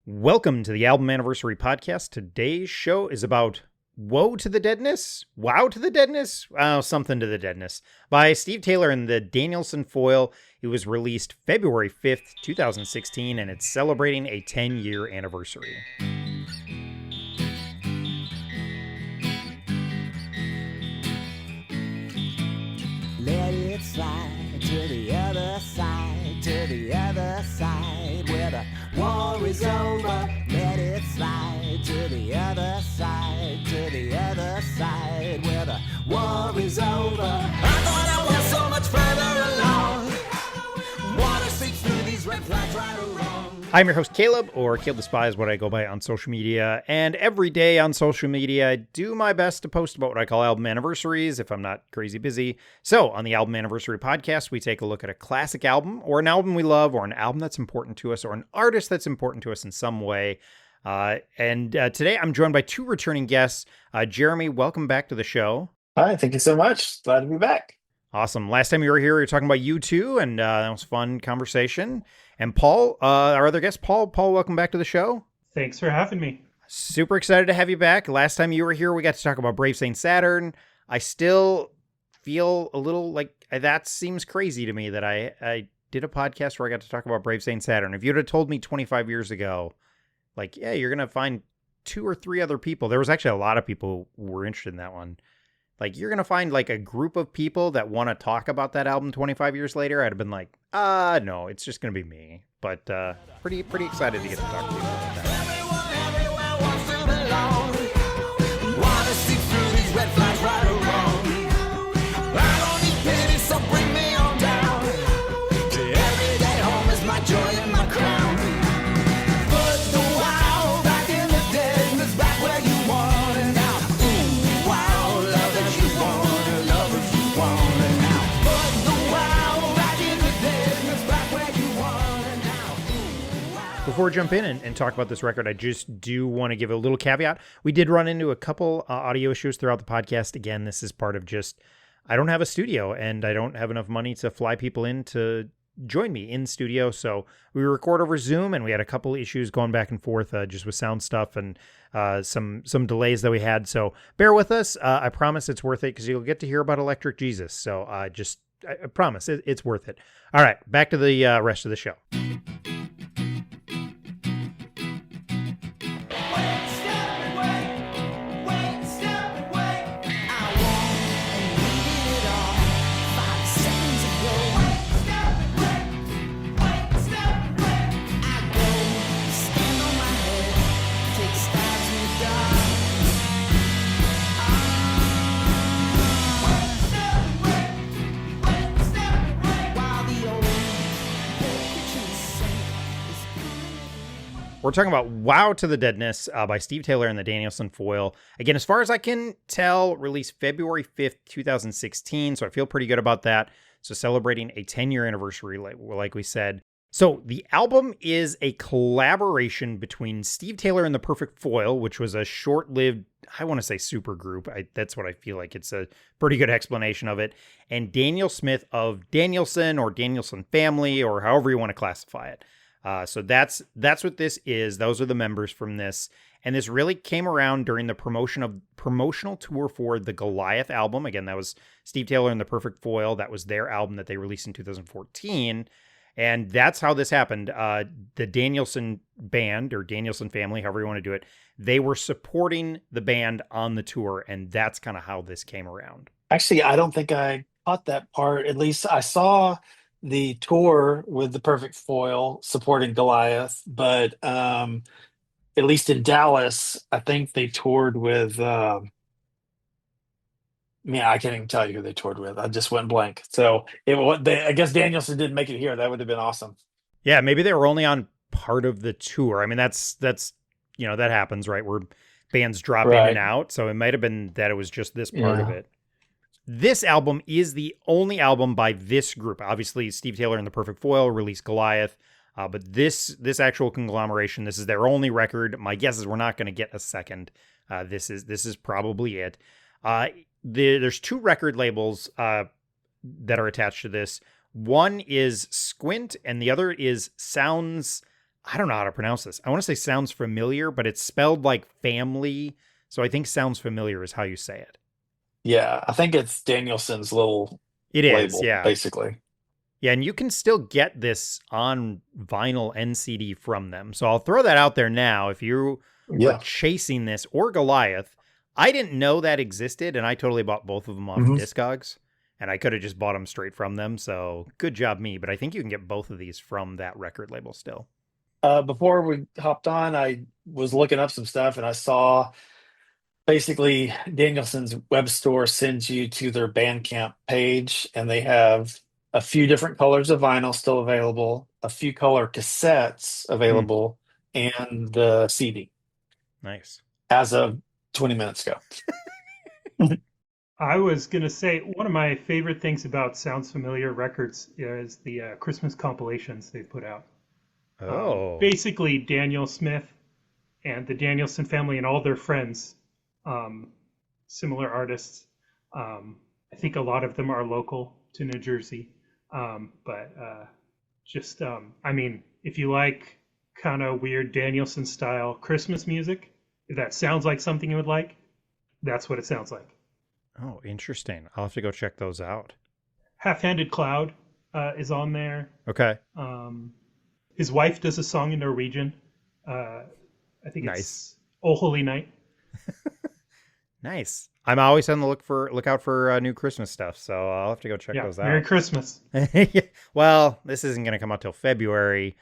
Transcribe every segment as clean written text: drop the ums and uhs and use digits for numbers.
Welcome to the Album Anniversary Podcast. Today's show is about Woe to the Deadness? Wow to the Deadness? Something to the Deadness. By Steve Taylor and the Danielson Foil. It was released February 5th, 2016, and it's celebrating a 10-year anniversary. Let it slide to the other side, to the other side, where the war is over. Let it slide to the other side, to the other side, where the war is over. I thought I was so much further along. Wanna see through these red flags right or wrong. I'm your host, Caleb, or Caleb the Spy is what I go by on social media. And every day on social media, I do my best to post about what I call album anniversaries if I'm not crazy busy. So on the Album Anniversary Podcast, we take a look at a classic album, or an album we love, or an album that's important to us, or an artist that's important to us in some way. Today I'm joined by two returning guests. Jeremy, welcome back to the show. Hi, thank you so much. Glad to be back. Awesome. Last time you were here, we were talking about U2, and that was a fun conversation. And Paul, our other guest, Paul, welcome back to the show. Thanks for having me. Super excited to have you back. Last time you were here, we got to talk about Brave Saint Saturn. I still feel a little like that seems crazy to me that I did a podcast where I got to talk about Brave Saint Saturn. If you'd have told me 25 years ago, like, yeah, you're going to find 2 or 3 other people. There was actually a lot of people who were interested in that one. Like, you're going to find, like, a group of people that want to talk about that album 25 years later. I'd have been like, no, it's just going to be me. But pretty excited to get to talk to you about that. Everyone wants to belong. Wanna see through these red flags right or wrong. I don't need pity, so bring me on down. The everyday home is my joy and my crown. Put the wow back in the deadness, back where you want it now. Ooh, wow, love that you want it, love that you want it now. Put the wow back in the deadness, back where you want it now. Ooh, wow. Before we jump in and talk about this record, I just do want to give a little caveat. We did run into a couple audio issues throughout the podcast. Again, this is part of just, I don't have a studio and I don't have enough money to fly people in to join me in studio. So we record over Zoom, and we had a couple issues going back and forth just with sound stuff and some delays that we had. So bear with us. I promise it's worth it because you'll get to hear about Electric Jesus. So I promise it's worth it. All right, back to the rest of the show. We're talking about Wow to the Deadness by Steve Taylor and the Danielson Foil. Again, as far as I can tell, released February 5th, 2016. So I feel pretty good about that. So celebrating a 10-year anniversary, like we said. So the album is a collaboration between Steve Taylor and the Perfect Foil, which was a short-lived, I want to say super group. That's what I feel like. It's a pretty good explanation of it. And Daniel Smith of Danielson or Danielson Family, or however you want to classify it. So that's what this is. Those are the members from this. And this really came around during the promotional tour for the Goliath album. Again, that was Steve Taylor and the Perfect Foil. That was their album that they released in 2014. And that's how this happened. The Danielson band, or Danielson Family, however you want to do it, they were supporting the band on the tour. And that's kind of how this came around. Actually, I don't think I caught that part. At least I saw the tour with the Perfect Foil supporting Goliath, but at least in Dallas, I think they toured with, I can't even tell you who they toured with. I just went blank. So I guess Danielson didn't make it here. That would have been awesome. Yeah, maybe they were only on part of the tour. I mean, that's that happens, right? Where bands drop in and out. So it might have been that it was just this part of it. This album is the only album by this group. Obviously, Steve Taylor and the Perfect Foil released Goliath, but this actual conglomeration, this is their only record. My guess is we're not going to get a second. This is probably it. There's 2 record labels that are attached to this. One is Squint, and the other is Sounds I don't know how to pronounce this. I want to say sounds familiar, but it's spelled like family. So I think sounds familiar is how you say it. Yeah, I think it's Danielson's little It is, label, yeah. basically. Yeah, and you can still get this on vinyl and CD from them. So I'll throw that out there now. If you are Yeah. chasing this or Goliath, I didn't know that existed, and I totally bought both of them off hmm Discogs, and I could have just bought them straight from them. So good job, me. But I think you can get both of these from that record label still. Before we hopped on, I was looking up some stuff and I saw basically Danielson's web store sends you to their Bandcamp page, and they have a few different colors of vinyl still available, a few color cassettes Hmm, available, and the CD nice. as of 20 minutes ago. I was gonna say one of my favorite things about Sounds Familiar Records is the Christmas compilations they put out. Oh, Basically, Daniel Smith and the Danielson family and all their friends, um, similar artists. I think a lot of them are local to New Jersey, but just I mean, if you like kind of weird Danielson style Christmas music, if that sounds like something you would like, that's what it sounds like. oh, interesting. I'll have to go check those out. Half-Handed Cloud is on there. Okay, Um, his wife does a song in Norwegian. Uh, I think nice. it's "Oh Holy Night." Nice. I'm always on the lookout for new Christmas stuff, so I'll have to go check Yeah, those Merry out. Christmas. Well, this isn't going to come out till February.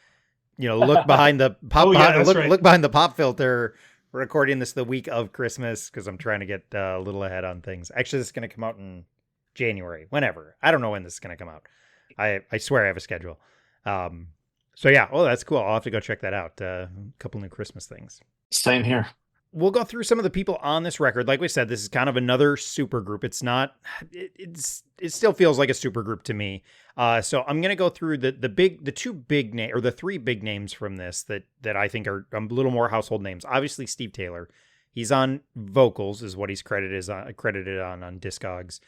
Look behind the Oh yeah, that's right. look behind the pop filter. We're recording this the week of Christmas because I'm trying to get a little ahead on things. Actually, this is going to come out in January, whenever. I don't know when this is going to come out. I swear I have a schedule. Um, so yeah, oh, that's cool. I'll have to go check that out. A couple new Christmas things. Same here. We'll go through some of the people on this record. Like we said, this is kind of another super group. It's not. It still feels like a super group to me. So I'm gonna go through the two big name or the three big names from this that I think are a little more household names. Obviously, Steve Taylor. He's on vocals, is what he's credited on Discogs.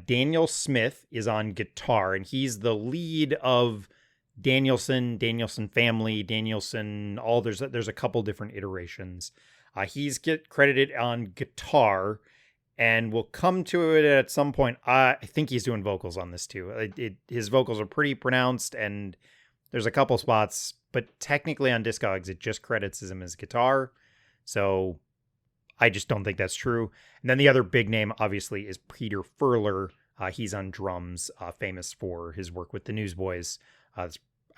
Daniel Smith is on guitar, and he's the lead of Danielson family, Danielson. There's a couple different iterations. He's get credited on guitar, and we'll come to it at some point. I think he's doing vocals on this too. His vocals are pretty pronounced, and there's a couple spots, but technically on Discogs, it just credits him as guitar. So I just don't think that's true. And then the other big name, obviously, is Peter Furler. He's on drums, famous for his work with the Newsboys. I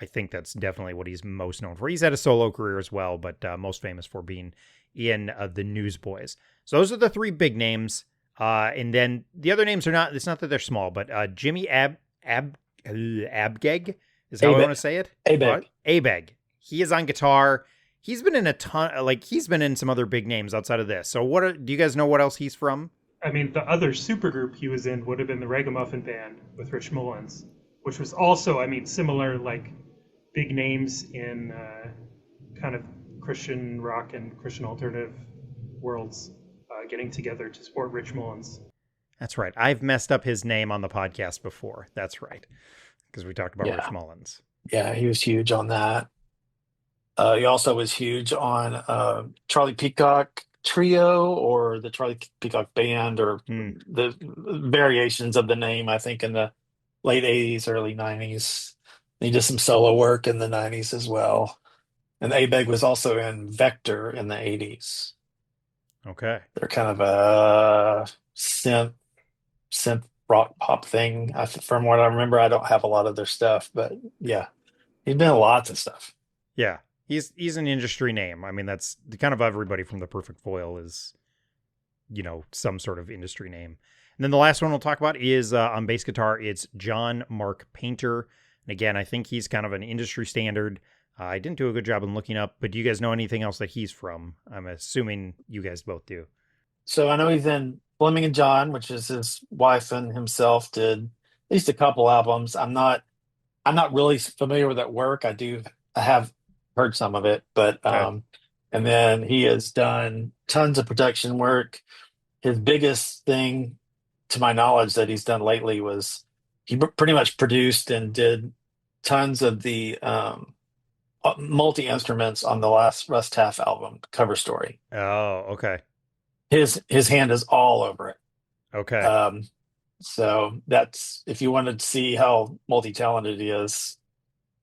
think that's definitely what he's most known for. He's had a solo career as well, but most famous for being in the Newsboys. So those are the three big names. And then the other names are not, it's not that they're small, but Jimmy Abgeg is how I want to say it. Abeg. Abeg. He is on guitar. He's been in he's been in some other big names outside of this. So do you guys know what else he's from? I mean, the other supergroup he was in would have been the Ragamuffin Band with Rich Mullins, which was also, I mean, similar, like big names in kind of Christian rock and Christian alternative worlds getting together to support Rich Mullins. That's right. I've messed up his name on the podcast before. That's right. Because we talked about Rich Mullins. Yeah, he was huge on that. He also was huge on Charlie Peacock Trio or the Charlie Peacock Band or the variations of the name, I think, in the late 80s, early 90s. He did some solo work in the 90s as well. And Abeg was also in Vector in the 80s. Okay. They're kind of a synth rock pop thing. From what I remember, I don't have a lot of their stuff, but yeah, he's been in lots of stuff. Yeah. He's an industry name. I mean, that's kind of everybody from the Perfect Foil is, some sort of industry name. And then the last one we'll talk about is on bass guitar. It's John Mark Painter. And again, I think he's kind of an industry standard. I didn't do a good job in looking up, but do you guys know anything else that he's from? I'm assuming you guys both do. So I know he's in Fleming and John, which is his wife and himself did at least a couple albums. I'm not really familiar with that work. I have heard some of it, but Okay. and then he has done tons of production work. His biggest thing, to my knowledge, that he's done lately was he pretty much produced and did tons of the multi instruments on the last Russ Taff album cover story. Oh, okay. His hand is all over it. Okay. So that's, if you wanted to see how multi talented he is,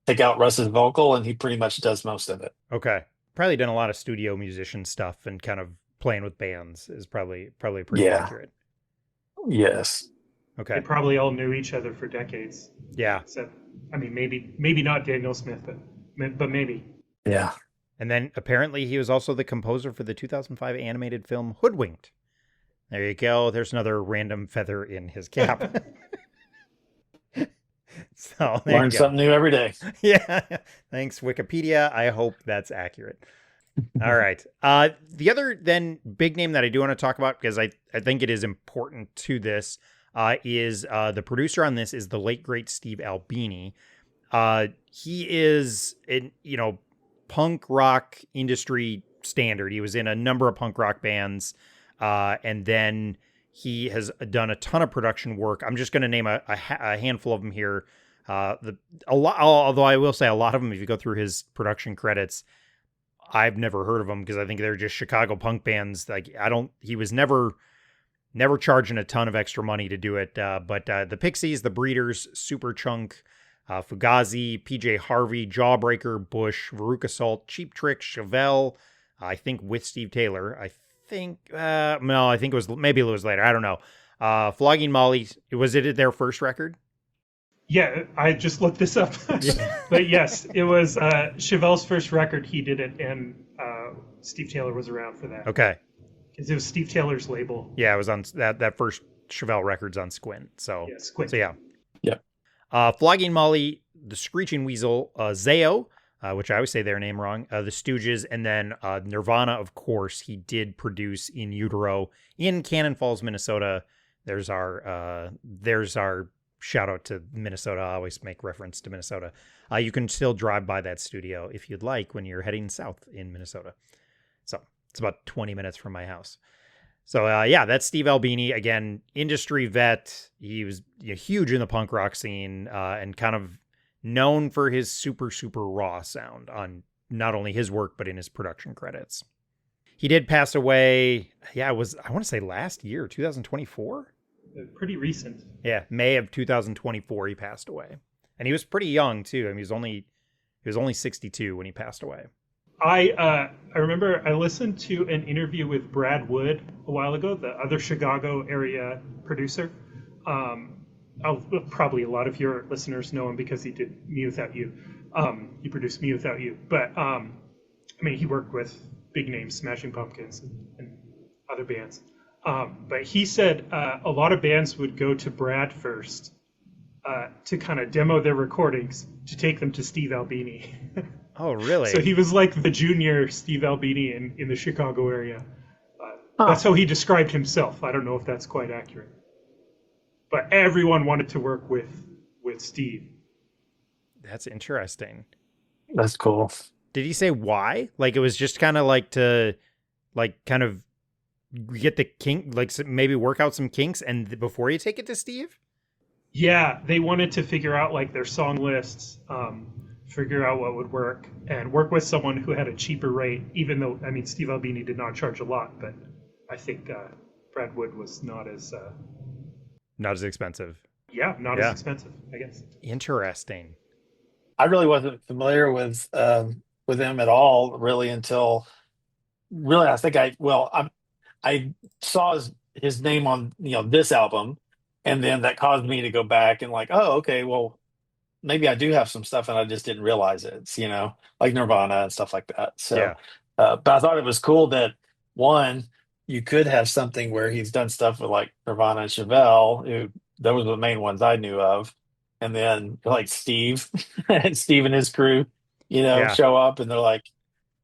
take out Russ's vocal, and he pretty much does most of it. Okay. Probably done a lot of studio musician stuff and kind of playing with bands is probably pretty Yeah. accurate. Yes. They Okay. probably all knew each other for decades. Yeah. Except, I mean, maybe not Daniel Smith, but maybe. Yeah. And then apparently he was also the composer for the 2005 animated film Hoodwinked. There you go. There's another random feather in his cap. So there Learn you go. something new every day. Yeah. Thanks, Wikipedia. I hope that's accurate. All right. The other then big name that I do want to talk about, because I think it is important to this, is the producer on this is the late great Steve Albini. He is an punk rock industry standard. He was in a number of punk rock bands, and then he has done a ton of production work. I'm just going to name a handful of them here. Although I will say a lot of them, if you go through his production credits, I've never heard of them because I think they're just Chicago punk bands. Like he was never charging a ton of extra money to do it. But the Pixies, the Breeders, Superchunk, Fugazi, PJ Harvey, Jawbreaker, Bush, Veruca Salt, Cheap Trick, Chevelle, I think with Steve Taylor. I think maybe it was later. I don't know. Flogging Molly, was it their first record? Yeah, I just looked this up. But yes, it was Chevelle's first record. He did it, and Steve Taylor was around for that. Okay. Because it was Steve Taylor's label. Yeah, it was on that first Chevelle records on Squint. So, Yeah, Squint. So yeah. Yeah. Flogging Molly, the Screeching Weasel, Zayo, which I always say their name wrong, the Stooges, and then Nirvana, of course, he did produce In Utero in Cannon Falls, Minnesota. There's our shout out to Minnesota. I always make reference to Minnesota. You can still drive by that studio if you'd like when you're heading south in Minnesota. So it's about 20 minutes from my house. So that's Steve Albini. Again, industry vet. He was huge in the punk rock scene and kind of known for his super, super raw sound on not only his work, but in his production credits. He did pass away. Yeah, I want to say last year, 2024. Pretty recent. Yeah, May of 2024 he passed away. And he was pretty young too. I mean, he was only 62 when he passed away. I remember I listened to an interview with Brad Wood a while ago, the other Chicago area producer. Probably a lot of your listeners know him because he did Me Without You. He produced Me Without You. But I mean, he worked with big names, Smashing Pumpkins and other bands. But he said a lot of bands would go to Brad first to kind of demo their recordings to take them to Steve Albini. Oh, really? So he was like the junior Steve Albini in the Chicago area. That's how he described himself. I don't know if that's quite accurate. But everyone wanted to work with Steve. That's interesting. That's cool. Did he say why? Like it was just kind of like to like kind of get the kink, like maybe work out some kinks and before you take it to Steve? Yeah, they wanted to figure out like their song lists, figure out what would work, and work with someone who had a cheaper rate, even though, I mean, Steve Albini did not charge a lot, but I think Brad Wood was not as expensive. As expensive, I guess. Interesting. I really wasn't familiar with him at all, really, until really I think I saw his name on this album, and then that caused me to go back and like, oh, okay, well, maybe I do have some stuff and I just didn't realize it. It's, like Nirvana and stuff like that. So, Yeah. But I thought it was cool that one, you could have something where he's done stuff with like Nirvana and Chevelle, who those were the main ones I knew of, and then like Steve and Steve and his crew, Yeah. show up and they're like,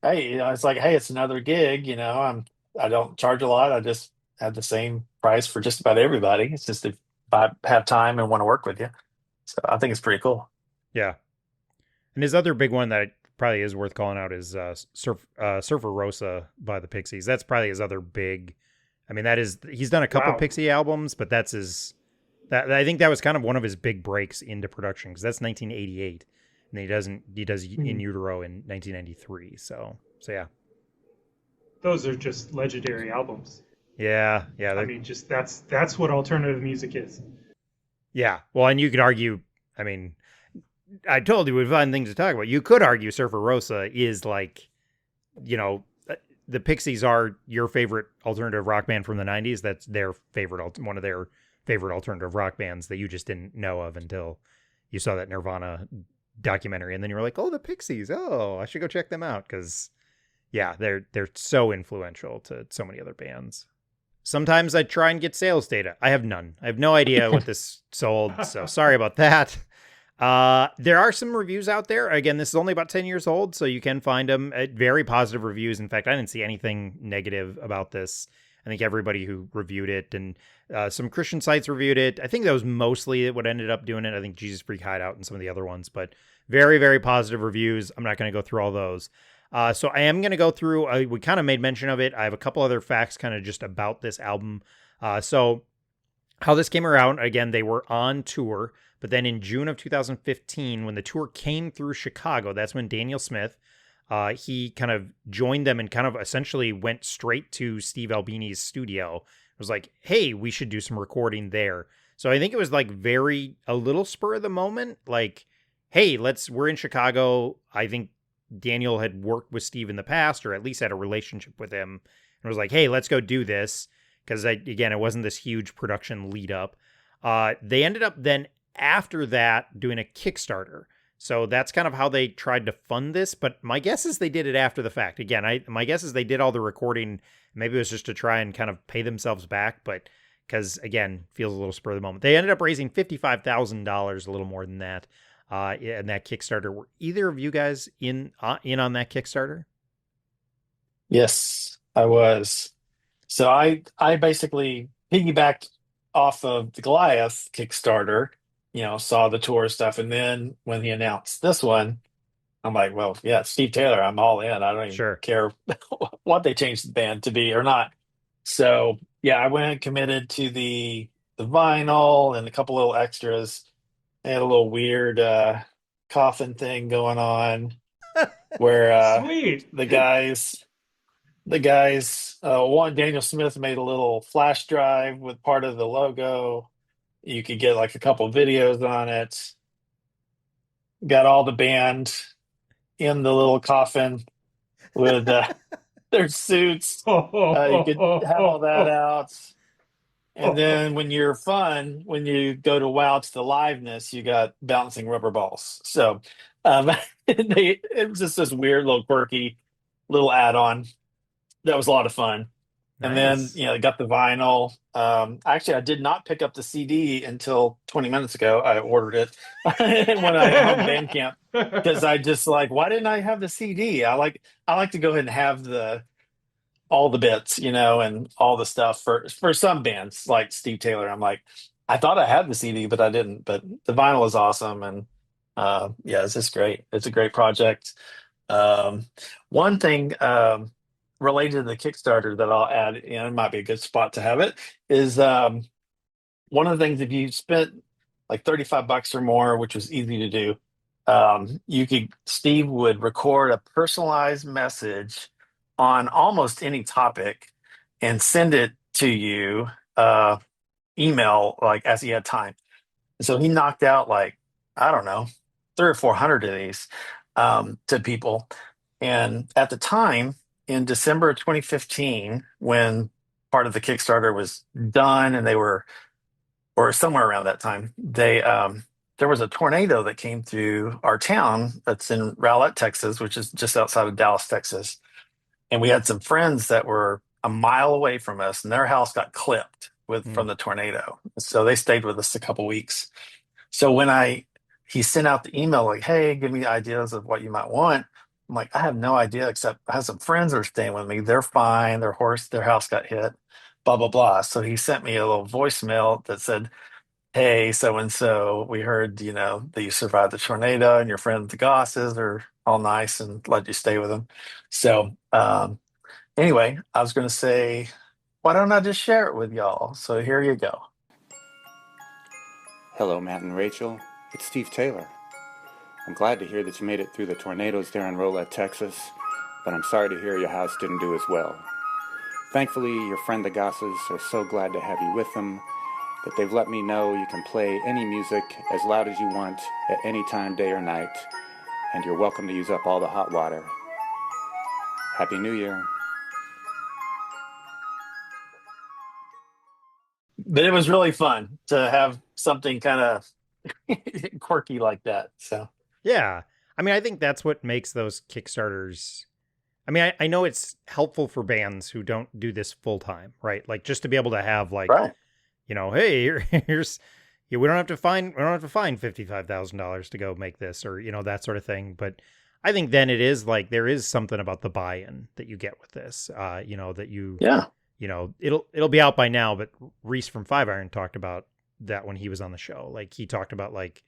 hey, it's like, hey, it's another gig. I don't charge a lot. I just have the same price for just about everybody. It's just if I have time and want to work with you. So I think it's pretty cool. Yeah. And his other big one that probably is worth calling out is Surfer Rosa by the Pixies. That's probably his other big. I mean, he's done a couple Pixie albums, but I think that was kind of one of his big breaks into production because that's 1988. And he does In Utero in 1993. So yeah. Those are just legendary albums. Yeah, yeah, I mean, just that's what alternative music is. yeah. Well, and you could argue, I mean, I told you we'd find things to talk about. You could argue Surfer Rosa is like, you know, the Pixies are your favorite alternative rock band from the 90s. That's their favorite, one of their favorite alternative rock bands that you just didn't know of until you saw that Nirvana documentary. And then you were like, oh, the Pixies. Oh, I should go check them out. Cause yeah, they're so influential to so many other bands. Sometimes I try and get sales data. I have none. I have no idea what this sold. So sorry about that. There are some reviews out there. Again, this is only about 10 years old, so you can find them at very positive reviews. In fact, I didn't see anything negative about this. I think everybody who reviewed it and some Christian sites reviewed it. I think that was mostly what ended up doing it. I think Jesus Freak Hideout and some of the other ones, but very, very positive reviews. I'm not going to go through all those. So I am going to go through, we kind of made mention of it. I have a couple other facts kind of just about this album. So how this came around, again, they were on tour. But then in June of 2015, when the tour came through Chicago, that's when Daniel Smith, he kind of joined them and kind of essentially went straight to Steve Albini's studio. It was like, hey, we should do some recording there. So I think it was like a little spur of the moment. Like, hey, we're in Chicago. I think Daniel had worked with Steve in the past, or at least had a relationship with him. And was like, hey, let's go do this. Because again, it wasn't this huge production lead up. They ended up then after that doing a Kickstarter. So that's kind of how they tried to fund this. But my guess is they did it after the fact. Again, my guess is they did all the recording. Maybe it was just to try and kind of pay themselves back. But because, again, feels a little spur of the moment. They ended up raising $55,000, a little more than that, in that Kickstarter. Were either of you guys in on that Kickstarter? Yes, I was. So I basically piggybacked off of the Goliath Kickstarter, saw the tour stuff, and then when he announced this one, I'm like, well, yeah, Steve Taylor, I'm all in. I don't even Sure. care what they changed the band to be or not. So yeah, I went and committed to the vinyl and a couple little extras. I had a little weird coffin thing going on where Sweet. the guys one Daniel Smith made a little flash drive with part of the logo. You could get like a couple videos on it. Got all the band in the little coffin with their suits. You could have all that out. And then when you go to wow to the liveness, you got bouncing rubber balls. So it was just this weird little quirky little add-on. That was a lot of fun. And then, Nice. got the vinyl. Actually, I did not pick up the CD until 20 minutes ago. I ordered it when I on Bandcamp because I just like, why didn't I have the CD? I like to go ahead and have all the bits, and all the stuff for some bands like Steve Taylor. I'm like, I thought I had the CD, but I didn't. But the vinyl is awesome, and yeah, it's just great. It's a great project. Um, One thing related to the Kickstarter that I'll add in, it might be a good spot to have it, is one of the things, if you spent like $35 or more, which was easy to do, Steve would record a personalized message on almost any topic and send it to you email, like as he had time. So he knocked out like, I don't know, 300 or 400 of these to people. And at the time, in December of 2015, when part of the Kickstarter was done and or somewhere around that time, there was a tornado that came through our town that's in Rowlett, Texas, which is just outside of Dallas, Texas. And we had some friends that were a mile away from us, and their house got clipped from the tornado. So they stayed with us a couple weeks. So he sent out the email like, hey, give me ideas of what you might want. I'm like, I have no idea, except I have some friends that are staying with me. They're fine. Their house got hit, blah, blah, blah. So he sent me a little voicemail that said, hey, so and so, we heard, that you survived the tornado and your friend the Gosses are all nice and let you stay with them. So anyway, I was going to say, why don't I just share it with y'all? So here you go. Hello, Matt and Rachel. It's Steve Taylor. I'm glad to hear that you made it through the tornadoes there in Rolette, Texas, but I'm sorry to hear your house didn't do as well. Thankfully, your friend the Gosses are so glad to have you with them that they've let me know you can play any music as loud as you want at any time, day or night, and you're welcome to use up all the hot water. Happy New Year. But it was really fun to have something kind of quirky like that. So Yeah. I mean, I think that's what makes those Kickstarters. I mean, I know it's helpful for bands who don't do this full time, right? Like just to be able to have like, right. Hey, here's we don't have to find $55,000 to go make this or, that sort of thing. But I think then it is like there is something about the buy-in that you get with this. That you Yeah. It'll be out by now, but Reese from Five Iron talked about that when he was on the show. Like he talked about like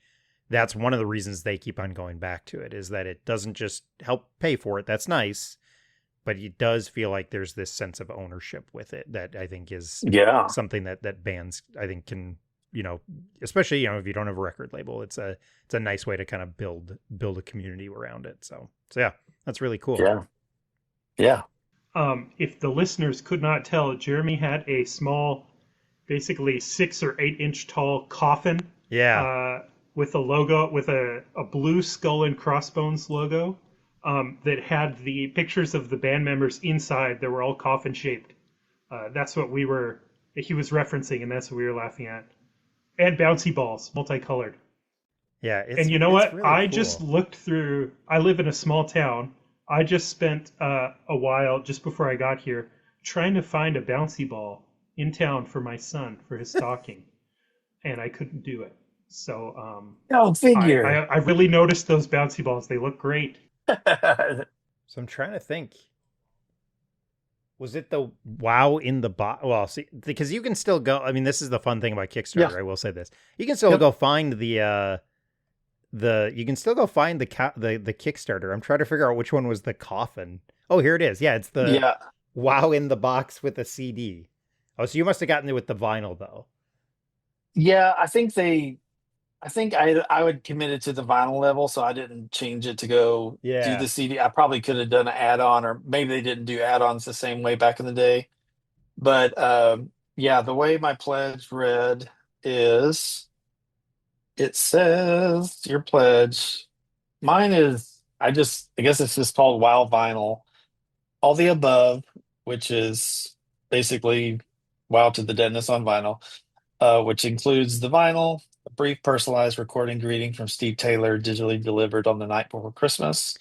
that's one of the reasons they keep on going back to it is that it doesn't just help pay for it. That's nice, but it does feel like there's this sense of ownership with it that I think is Yeah. something that bands I think can, especially, if you don't have a record label, it's a nice way to kind of build a community around it. So yeah, that's really cool. Yeah. Yeah. If the listeners could not tell, Jeremy had a small, basically 6 or 8 inch tall coffin. Yeah. With a logo, with a blue skull and crossbones logo, that had the pictures of the band members inside that were all coffin shaped. That's what he was referencing, and that's what we were laughing at. And bouncy balls, multicolored. Yeah. And you know what? Really I cool. just looked through, I live in a small town. I just spent a while just before I got here trying to find a bouncy ball in town for my son for his stocking, and I couldn't do it. So Go figure. I really noticed those bouncy balls. They look great. So I'm trying to think. Was it the WoW in the box? Well, see, because you can still go. I mean, this is the fun thing about Kickstarter. Yeah. I will say this: you can still go find the Kickstarter. I'm trying to figure out which one was the coffin. Oh, here it is. Yeah, it's the WoW in the box with a CD. Oh, so you must have gotten it with the vinyl though. Yeah, I think I would commit it to the vinyl level, so I didn't change it to go do the CD. I probably could have done an add-on, or maybe they didn't do add-ons the same way back in the day. But the way my pledge read is, it says your pledge. Mine is I guess it's just called WoW Vinyl. All the above, which is basically WoW to the Deadness on vinyl, which includes the vinyl, a brief personalized recording greeting from Steve Taylor, digitally delivered on the night before Christmas.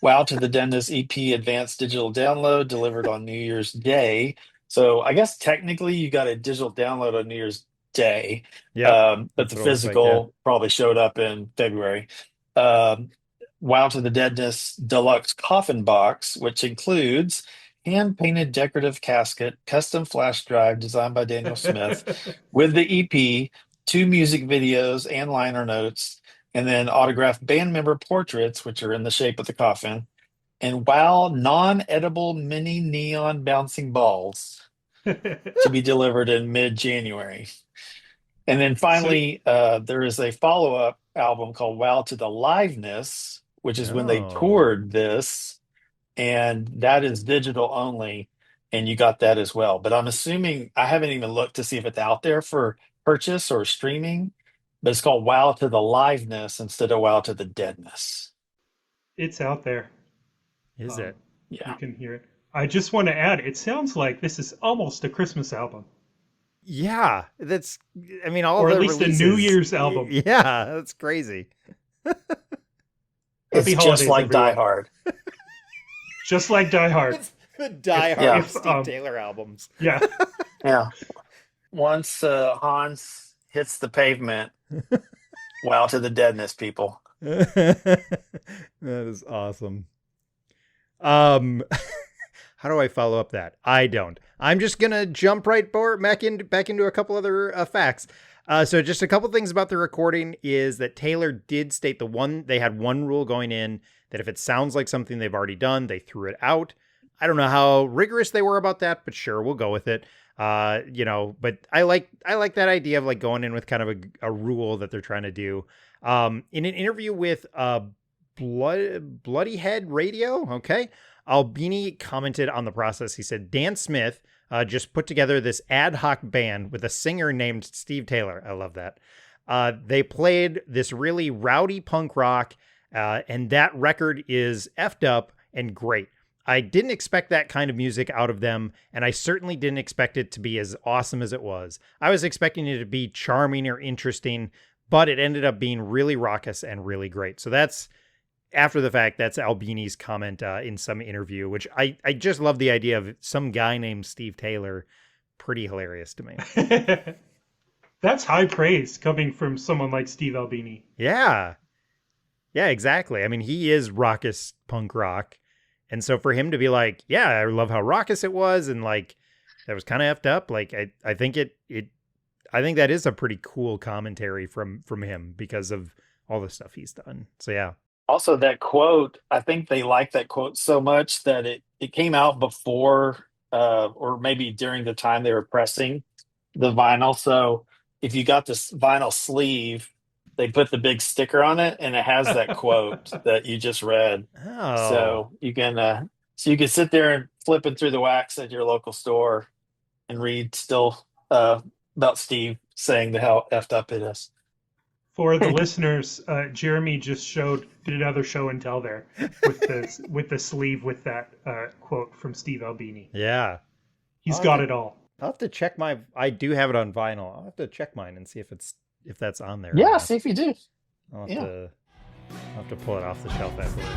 WoW to the Deadness EP advanced digital download delivered on New Year's Day. So I guess technically you got a digital download on New Year's Day. Yeah, but the physical probably showed up in February. WoW to the Deadness deluxe coffin box, which includes hand-painted decorative casket, custom flash drive designed by Daniel Smith, with the EP, 2 music videos and liner notes, and then autographed band member portraits, which are in the shape of the coffin, and WoW non-edible mini neon bouncing balls to be delivered in mid-January. And then finally, there is a follow-up album called WoW to the Liveness, which is when they toured this, and that is digital only, and you got that as well. But I'm assuming, I haven't even looked to see if it's out there for purchase or streaming, but it's called WoW to the Liveness instead of WoW to the Deadness. It's out there. Is it? Yeah. You can hear it. I just want to add, it sounds like this is almost a Christmas album. Yeah, that's. I mean, all or the at least releases, a New Year's album. Yeah, that's crazy. It's just like Die Hard. Just like Die Hard. It's the Die Hard Steve Taylor albums. Yeah. Yeah. Once Hans hits the pavement, WoW to the Deadness, people. That is awesome. How do I follow up that? I don't. I'm just gonna jump back into a couple other facts. So just a couple things about the recording is that Taylor did state they had one rule going in, that if it sounds like something they've already done, they threw it out. I don't know how rigorous they were about that, but sure, we'll go with it. But I like that idea of like going in with kind of a rule that they're trying to do. In an interview with Bloody Head Radio, okay, Albini commented on the process. He said, Dan Smith just put together this ad hoc band with a singer named Steve Taylor. I love that. They played this really rowdy punk rock, and that record is effed up and great. I didn't expect that kind of music out of them, and I certainly didn't expect it to be as awesome as it was. I was expecting it to be charming or interesting, but it ended up being really raucous and really great. So that's, after the fact, that's Albini's comment in some interview, which I just love the idea of some guy named Steve Taylor. Pretty hilarious to me. That's high praise coming from someone like Steve Albini. Yeah. Yeah, exactly. I mean, he is raucous punk rock. And so for him to be like, yeah, I love how raucous it was, and like that was kind of effed up. Like I think I think that is a pretty cool commentary from him because of all the stuff he's done. So yeah. Also, that quote, I think they like that quote so much that it came out before or maybe during the time they were pressing the vinyl. So if you got this vinyl sleeve, they put the big sticker on it, and it has that quote that you just read. Oh. So you can sit there and flipping through the wax at your local store and read still about Steve saying how effed up it is. For the listeners, Jeremy just did another show and tell there with the sleeve with that quote from Steve Albini. Yeah. He's got it all. I'll have to check I do have it on vinyl. I'll have to check mine and see if that's on there. Yeah, see if you do. I'll have to pull it off the shelf afterward.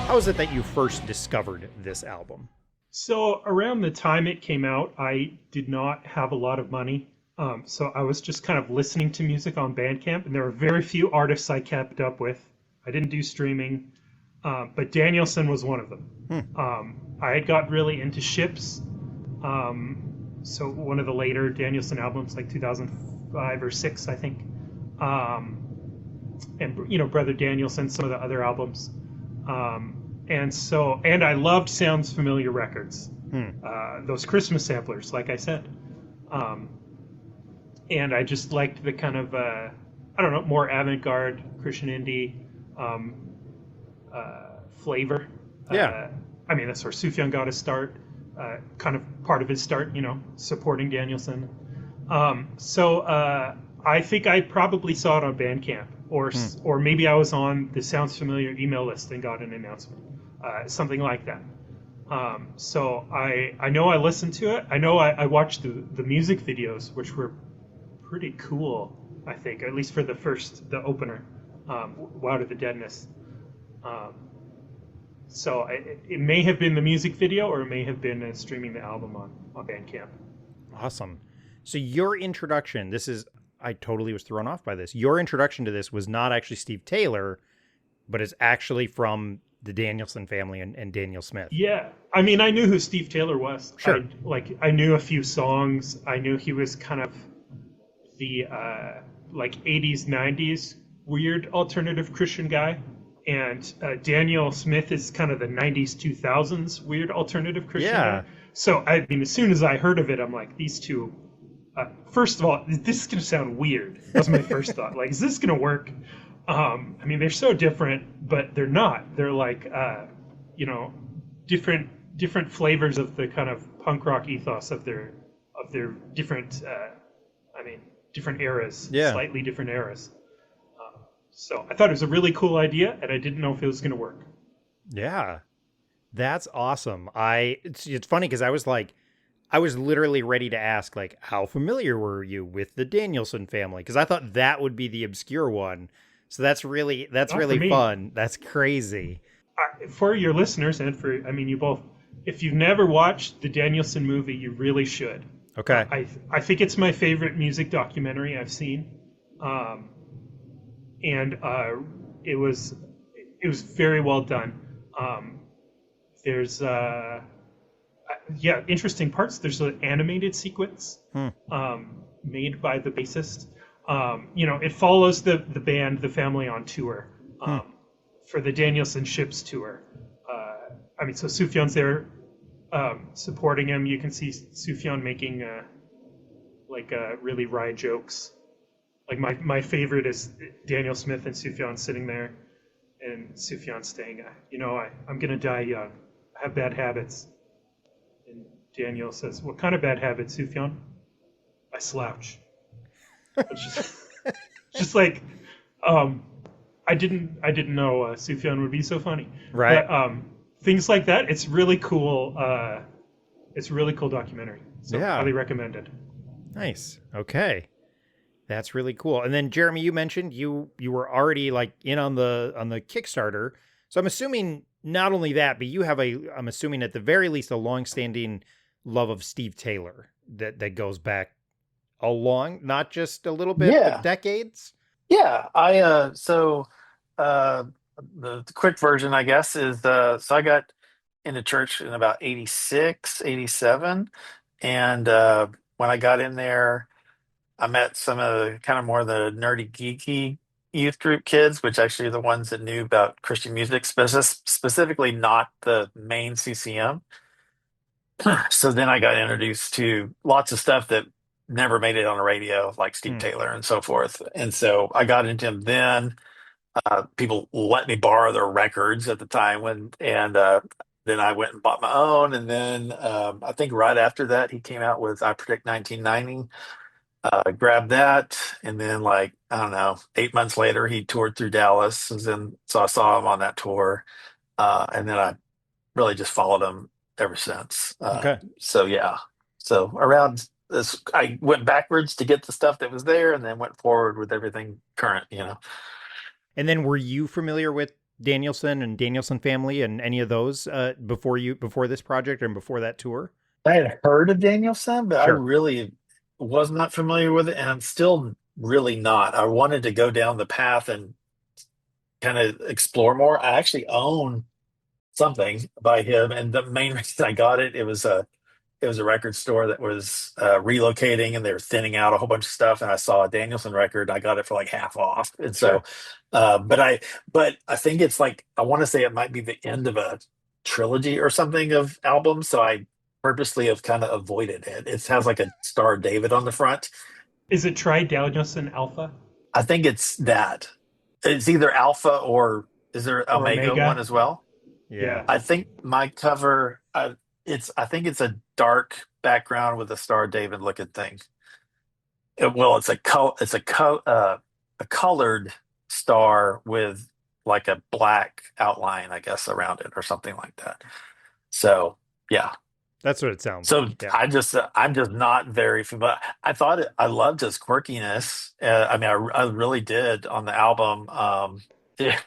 How is it that you first discovered this album? So around the time it came out, I did not have a lot of money. So I was just kind of listening to music on Bandcamp, and there were very few artists I kept up with. I didn't do streaming, but Danielson was one of them. I had got really into Ships. So one of the later Danielson albums, like 2005 or 6, I think. And, Brother Danielson, some of the other albums. And I loved Sounds Familiar records. Those Christmas samplers, like I said. And I just liked the kind of, more avant-garde Christian indie flavor. Yeah. That's where Sufjan got his start, kind of part of his start, supporting Danielson. So I think I probably saw it on Bandcamp, or maybe I was on the Sounds Familiar email list and got an announcement, something like that. So I know I listened to it. I know I watched the music videos, which were pretty cool, I think, at least for the opener, Wow to the Deadness. So it may have been the music video, or it may have been streaming the album on Bandcamp. Awesome. So your introduction, I totally was thrown off by this. Your introduction to this was not actually Steve Taylor, but is actually from the Danielson family and Daniel Smith. Yeah. I knew who Steve Taylor was. Sure. I knew a few songs. I knew he was kind of the 80s, 90s weird alternative Christian guy. And Daniel Smith is kind of the 90s, 2000s weird alternative Christian guy. So, as soon as I heard of it, I'm like, these two, first of all, this is going to sound weird. That was my first thought. Like, is this going to work? They're so different, but they're not. They're like, different flavors of the kind of punk rock ethos of their different, different eras, slightly different eras. So I thought it was a really cool idea, and I didn't know if it was going to work. Yeah, that's awesome. It's funny because I was literally ready to ask, like, how familiar were you with the Danielson family? Because I thought that would be the obscure one. So that's really fun. That's crazy. For your listeners, and for you both, if you've never watched the Danielson movie, you really should. Okay. I think it's my favorite music documentary I've seen. And it was It was very well done. There's yeah, interesting parts. There's an animated sequence Hmm. made by the bassist. It follows the band, the family on tour Hmm. for the Danielson Ships tour. So Sufjan's there supporting him. You can see Sufjan making really wry jokes. Like my favorite is Daniel Smith and Sufjan sitting there, and Sufjan saying, I'm gonna die young. I have bad habits. And Daniel says, "What kind of bad habits, Sufjan?" "I slouch." It's just like, um, I didn't know Sufjan would be so funny. Right. But things like that, it's really cool. It's a really cool documentary. So Yeah. highly recommended. Nice. Okay. That's really cool. And then Jeremy, you mentioned you were already like in on the Kickstarter. So I'm assuming not only that, but you have I'm assuming at the very least a long-standing love of Steve Taylor that goes back a long, not just a little bit, but Yeah. decades. Yeah. Uh the quick version, I guess, is so I got into church in about 86, 87, and when I got in there, I met some of the kind of more the nerdy, geeky youth group kids, which actually are the ones that knew about Christian music, specifically not the main CCM. So then I got introduced to lots of stuff that never made it on the radio, like Steve Hmm. Taylor and so forth. And so I got into him then. People let me borrow their records at the time and then I went and bought my own. And then I think right after that, he came out with I Predict 1990. Grabbed that, and then like I don't know, 8 months later, he toured through Dallas, and then so I saw him on that tour, and then I really just followed him ever since. Okay. So yeah, so around this, I went backwards to get the stuff that was there, and then went forward with everything current. And then were you familiar with Danielson and Danielson family and any of those before this project and before that tour? I had heard of Danielson, but I Sure. really was not familiar with it, and I'm still really not. I wanted to go down the path and kind of explore more. I actually own something by him, and the main reason I got it was a record store that was relocating, and they were thinning out a whole bunch of stuff. And I saw a Danielson record, and I got it for like half off. And so, Sure. but I think it's like I want to say it might be the end of a trilogy or something of albums. So I purposely have kind of avoided it. It has like a Star of David on the front. Is it Tri Danielson Alpha I think it's that. It's either Alpha or is there or Omega one Omega? as well? Yeah. I think my cover, I think it's a dark background with a Star of David looking thing. Well, a colored star with like a black outline, I guess, around it or something like that. So yeah, That's what it sounds so like. Yeah. I'm just not very familiar. I loved his quirkiness. I mean, I really did on the album.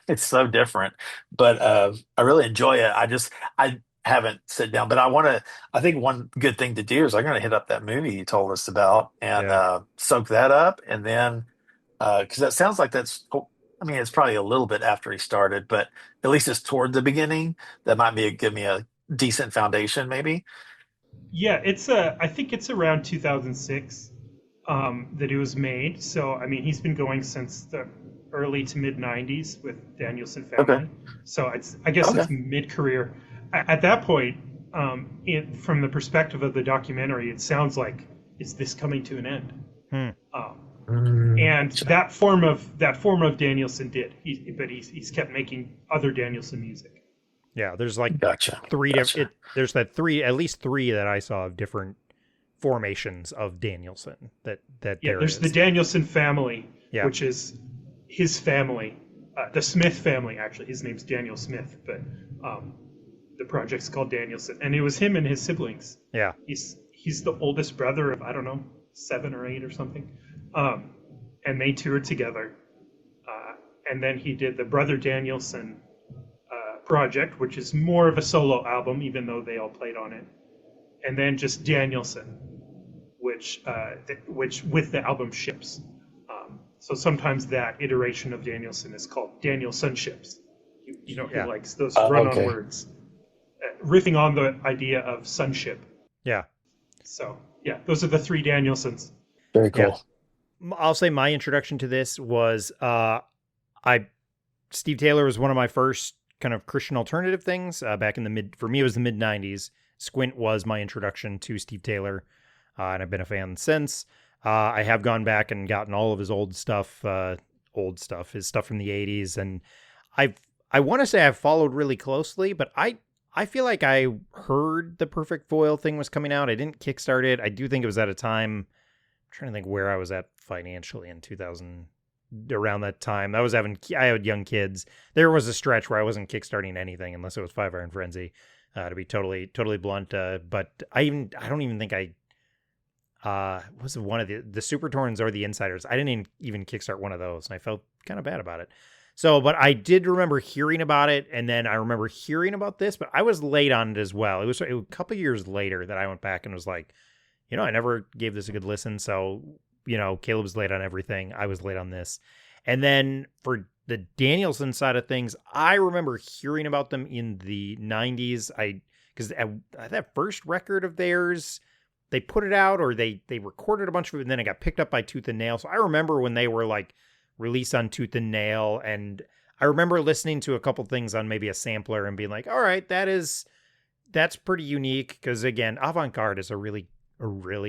It's so different, but I really enjoy it. I haven't sit down, but I think one good thing to do is I'm going to hit up that movie you told us about and Yeah. soak that up, and then because that sounds like that's. I mean, it's probably a little bit after he started, but at least it's toward the beginning. That might give me a decent foundation, maybe. Yeah, I think it's around 2006 that it was made. So I mean, he's been going since the early to mid 90s with Danielson Okay. family. So I guess Okay. it's mid career. At that point, from the perspective of the documentary, it sounds like is this coming to an end? Hmm. Um, and Gotcha. that form of Danielson did. But he's kept making other Danielson music. Yeah. There's like Gotcha. three Gotcha. there's at least three that I saw of different formations of Danielson that Yeah, there there's the is. Danielson family, Yeah. which is his family, the Smith family. Actually, his name's Daniel Smith, but the project's called Danielson, and it was him and his siblings. Yeah. He's the oldest brother of I don't know 7 or 8 or something, and they toured together, and then he did the Brother Danielson project, which is more of a solo album, even though they all played on it, and then just Danielson, which with the album Ships. So sometimes that iteration of Danielson is called Danielson Ships. He who Yeah. likes those run-on Okay. words, riffing on the idea of sonship. Yeah. So yeah, those are the three Danielsons. Very Yeah. cool. I'll say my introduction to this was I Steve Taylor was one of my first kind of Christian alternative things back in the for me, it was the mid 90s. Squint was my introduction to Steve Taylor, and I've been a fan since. I have gone back and gotten all of his his stuff from the 80s. And I want to say I've followed really closely, but I feel like I heard the Perfect Foil thing was coming out. I didn't kickstart it. I do think it was at a time, I'm trying to think where I was at financially in 2000, around that time. I had young kids. There was a stretch where I wasn't kickstarting anything unless it was Five Iron Frenzy, to be totally blunt. But I don't even think I was one of the Super Torns or the Insiders. I didn't even kickstart one of those, and I felt kind of bad about it. So, but I did remember hearing about it, and then I remember hearing about this, but I was late on it as well. It was a couple years later that I went back and was like, I never gave this a good listen. So, Caleb was late on everything. I was late on this. And then for the Danielson side of things, I remember hearing about them in the 90s. Because that first record of theirs, they put it out, or they recorded a bunch of it, and then it got picked up by Tooth and Nail. So I remember when they were like released on Tooth and Nail, and I remember listening to a couple things on maybe a sampler and being like, all right, that's pretty unique. Because again, avant-garde is a really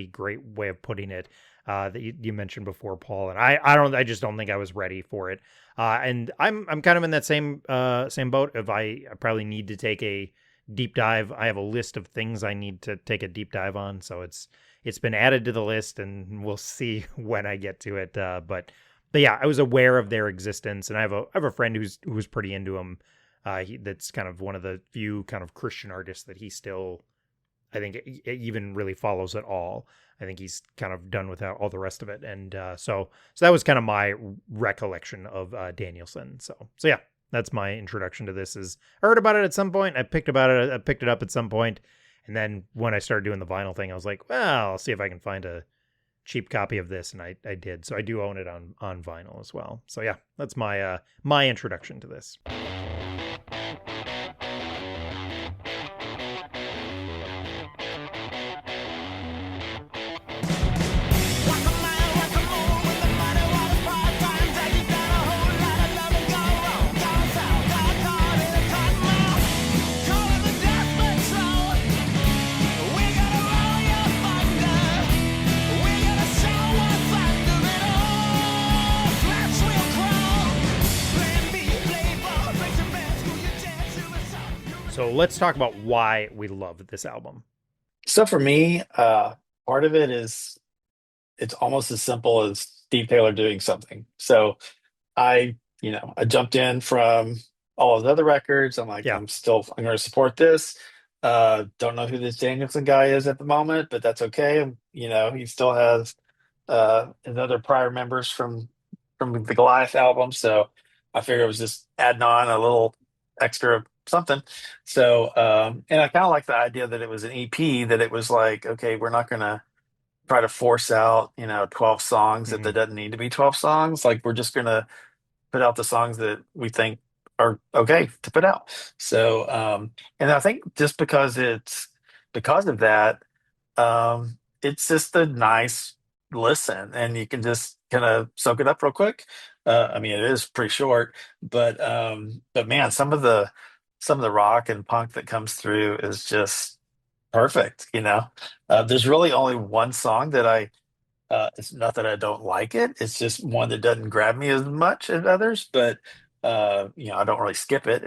great way of putting it, that you mentioned before, Paul. And I just don't think I was ready for it. And I'm kind of in that same boat. If I probably need to take a deep dive. I have a list of things I need to take a deep dive on. So it's been added to the list, and we'll see when I get to it. But yeah, I was aware of their existence, and I have a friend who's pretty into them. That's kind of one of the few kind of Christian artists that he still, I think, even really follows at all. I think he's kind of done with all the rest of it. And so that was kind of my recollection of Danielson. So yeah, that's my introduction to this. Is I heard about it at some point. I picked it up at some point. And then when I started doing the vinyl thing, I was like, well, I'll see if I can find a cheap copy of this. And I did. So I do own it on vinyl as well. So yeah, that's my my introduction to this. So let's talk about why we love this album. So for me, part of it is it's almost as simple as Steve Taylor doing something. So I jumped in from all his other records. I'm like, Yeah. I'm going to support this. Don't know who this Danielson guy is at the moment, but that's okay. He still has his other prior members from the Goliath album. So I figured it was just adding on a little extra something. So, and I kind of like the idea that it was an EP, that it was like, okay, we're not going to try to force out, 12 songs if there doesn't need to be 12 songs. Like, we're just going to put out the songs that we think are okay to put out. So, and I think just because of that, it's just a nice listen, and you can just kind of soak it up real quick. I mean, it is pretty short, but man, some of the rock and punk that comes through is just perfect. There's really only one song that it's not that I don't like it. It's just one that doesn't grab me as much as others, but I don't really skip it.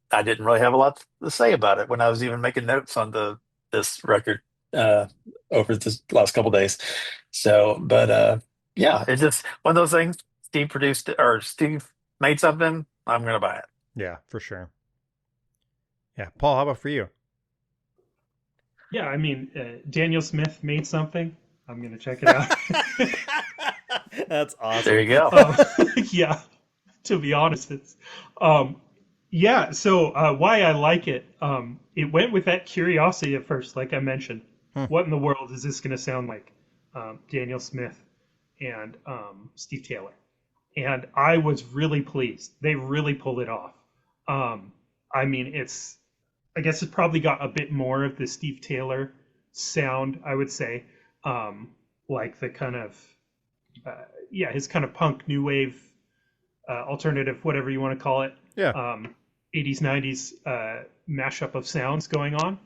I didn't really have a lot to say about it when I was even making notes on this record uh, over this last couple days. So, but yeah, it's just one of those things. Steve produced it, or Steve made something. I'm gonna buy it. Yeah, for sure. Yeah, Paul, how about for you? Yeah, I mean, Daniel Smith made something. I'm going to check it out. That's awesome. There you go. Yeah, to be honest, it's yeah. So why I like it, it went with that curiosity at first, like I mentioned. What in the world is this going to sound like? Daniel Smith and Steve Taylor, and I was really pleased. They really pulled it off. Um, I mean, I guess it's probably got a bit more of the Steve Taylor sound, I would say, um, like the kind of his kind of punk new wave alternative, whatever you want to call it, Yeah. 80s 90s mashup of sounds going on.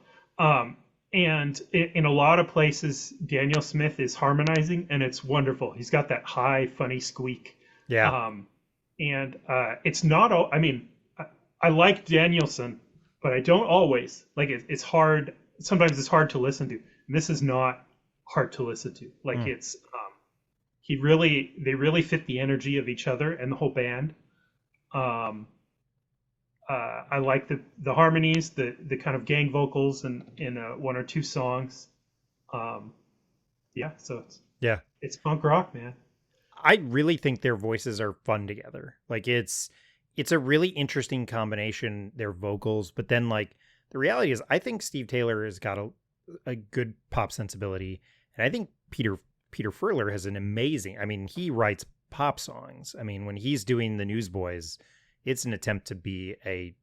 And in a lot of places, Daniel Smith is harmonizing, and it's wonderful. He's got that high, funny squeak. Yeah. And it's not all, I mean, I like Danielson, but I don't always. Like, it's hard. Sometimes it's hard to listen to. And this is not hard to listen to. Like, they really fit the energy of each other and the whole band. I like the harmonies, the kind of gang vocals in one or two songs. So it's punk rock, man. I really think their voices are fun together. Like it's a really interesting combination, their vocals, but then like the reality is I think Steve Taylor has got a good pop sensibility, and I think Peter Furler has an amazing, I mean, he writes pop songs. I mean, when he's doing the Newsboys, it's an attempt to be a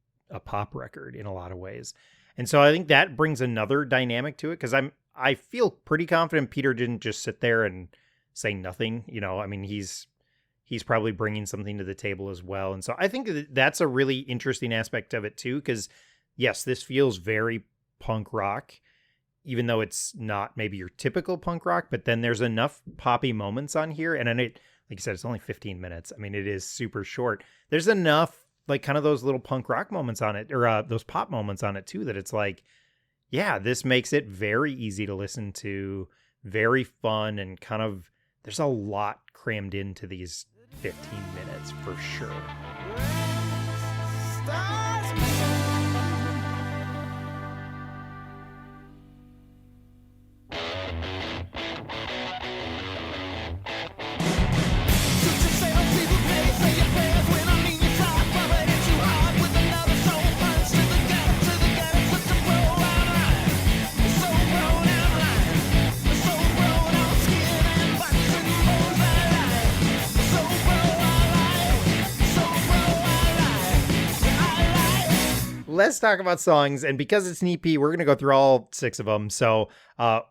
pop record in a lot of ways. And so I think that brings another dynamic to it, because I feel pretty confident Peter didn't just sit there and say nothing. You know, I mean, he's probably bringing something to the table as well. And so I think that's a really interesting aspect of it too, because yes, this feels very punk rock, even though it's not maybe your typical punk rock, but then there's enough poppy moments on here. And then like you said, it's only 15 minutes. I mean, it is super short. There's enough like kind of those little punk rock moments on it, or those pop moments on it too, that it's like, yeah, this makes it very easy to listen to, very fun, and kind of, there's a lot crammed into these 15 minutes for sure. Let's talk about songs, and because it's an EP, we're going to go through all 6 of them. So, I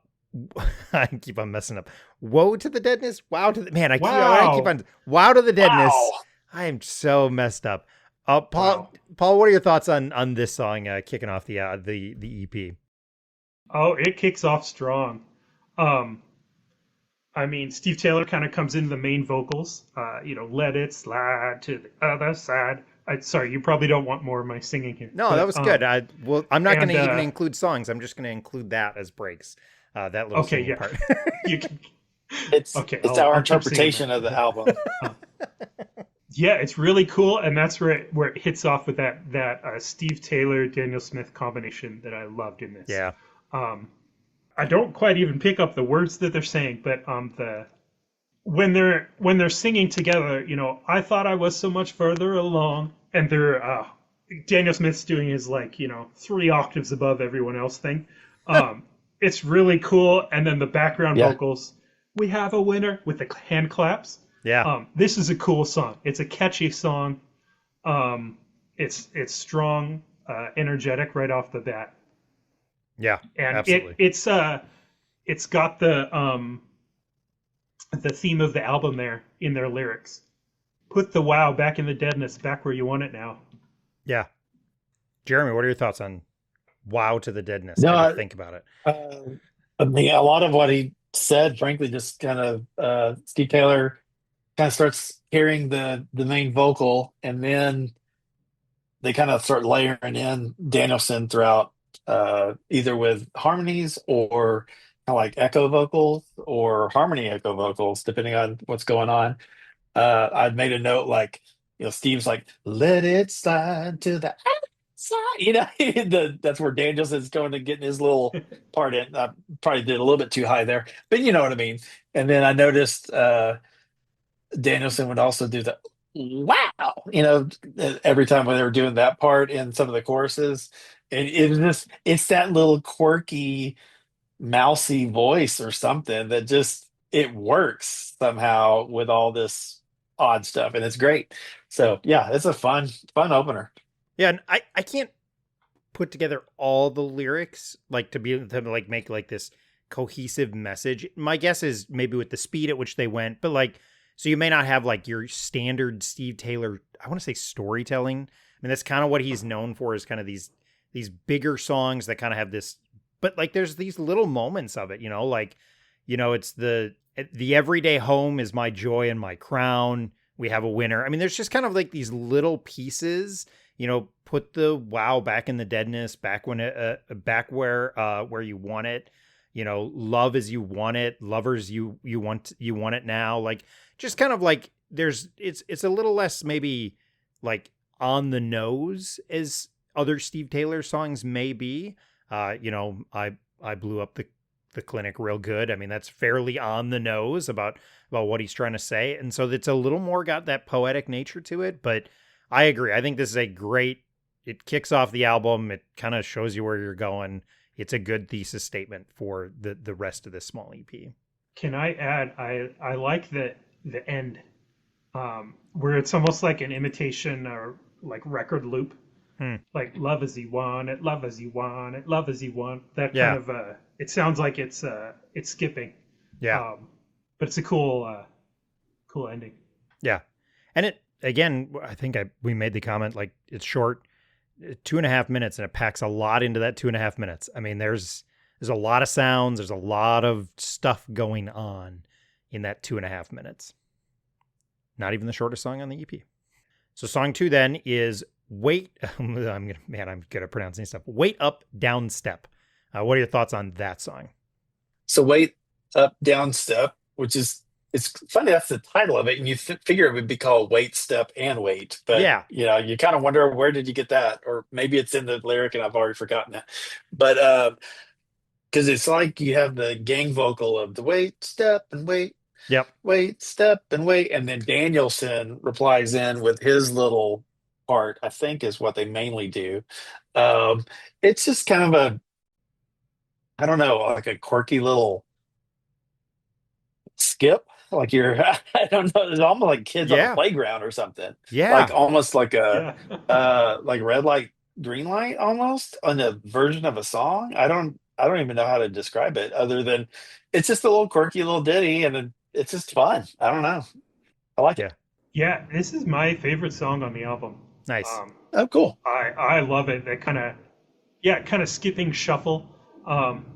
keep on messing up. Woe to the Deadness. Wow to the man. I keep on. Wow to the Deadness. Wow. I am so messed up. Paul, what are your thoughts on this song kicking off the EP? Oh, it kicks off strong. I mean, Steve Taylor kind of comes into the main vocals. Let it slide to the other side. Sorry, you probably don't want more of my singing here. No, but, that was good. I'm not going to even and, include songs. I'm just going to include that as breaks. That little singing part. You can, It's our I'll interpretation of the album. Yeah, it's really cool, and that's where it hits off with that Steve Taylor Daniel Smith combination that I loved in this. Yeah. I don't quite even pick up the words that they're saying, but when they're singing together, I thought I was so much further along, and they're Daniel Smith's doing his 3 octaves above everyone else thing. It's really cool, and then the background vocals. We have a winner with the hand claps. Yeah. This is a cool song. It's a catchy song. It's strong, energetic right off the bat. Yeah. And absolutely. it's got the theme of the album there in their lyrics. Put the wow back in the deadness, back where you want it now. Yeah. Jeremy, what are your thoughts on Wow to the Deadness? No, How do you think about it? I mean, a lot of what he said, frankly, just kind of Steve Taylor kind of starts carrying the main vocal, and then they kind of start layering in Danielson throughout, either with harmonies or kind of like echo vocals or harmony echo vocals, depending on what's going on. I'd made a note like, Steve's like, let it slide to the outside. That's where Danielson's going to get his little part in. I probably did a little bit too high there, but you know what I mean. And then I noticed Danielson would also do the wow, every time when they were doing that part in some of the choruses. And it's that little quirky, mousy voice or something that just, it works somehow with all this odd stuff, and it's great. So yeah, it's a fun opener. Yeah, and I can't put together all the lyrics like to like make like this cohesive message. My guess is maybe with the speed at which they went, but like so you may not have like your standard Steve Taylor, I want to say storytelling. I mean that's kind of what he's known for is kind of these bigger songs that kind of have this but like there's these little moments of it, like it's the everyday home is my joy and my crown. We have a winner. I mean there's just kind of like these little pieces, put the wow back in the deadness, back when back where you want it, love as you want it, lovers you want it now. Like just kind of like it's a little less maybe like on the nose as other Steve Taylor songs may be. I blew up the clinic real good. I mean, that's fairly on the nose about what he's trying to say. And so it's a little more got that poetic nature to it, but I agree. I think this is a great, it kicks off the album. It kind of shows you where you're going. It's a good thesis statement for the rest of this small EP. Can I add? I like the end, where it's almost like an imitation or like record loop, Hmm. like love as you want it, love as you want it, love as you want. That kind Yeah. of it sounds like it's skipping, Yeah. but it's a cool ending. Yeah. And it, again, I think we made the comment, like it's short, 2.5 minutes, and it packs a lot into that 2.5 minutes. I mean, there's a lot of sounds. There's a lot of stuff going on in that 2.5 minutes. Not even the shortest song on the EP. So song 2 then is Wait. I'm good at pronouncing stuff. Wait Up, Down Step. What are your thoughts on that song? So Wait Up, Down Step, which is, it's funny that's the title of it, and you figure it would be called Wait, Step, and Wait, but Yeah. you kind of wonder where did you get that, or maybe it's in the lyric and I've already forgotten it. But because it's like you have the gang vocal of the wait, step, and wait, Yep. wait, step, and wait, and then Danielson replies in with his little part. I think is what they mainly do. Um, it's just kind of a, I don't know, like a quirky little skip. Like you're, I don't know, it's almost like kids on a Yeah. playground or something. Like Yeah. almost like a, Yeah. like red light, green light, almost on a version of a song. I don't even know how to describe it other than it's just a little quirky little ditty, and it's just fun. I don't know. I like Yeah. it. Yeah, this is my favorite song on the album. Nice. Um, Oh, cool. I love it. That kind of skipping shuffle um,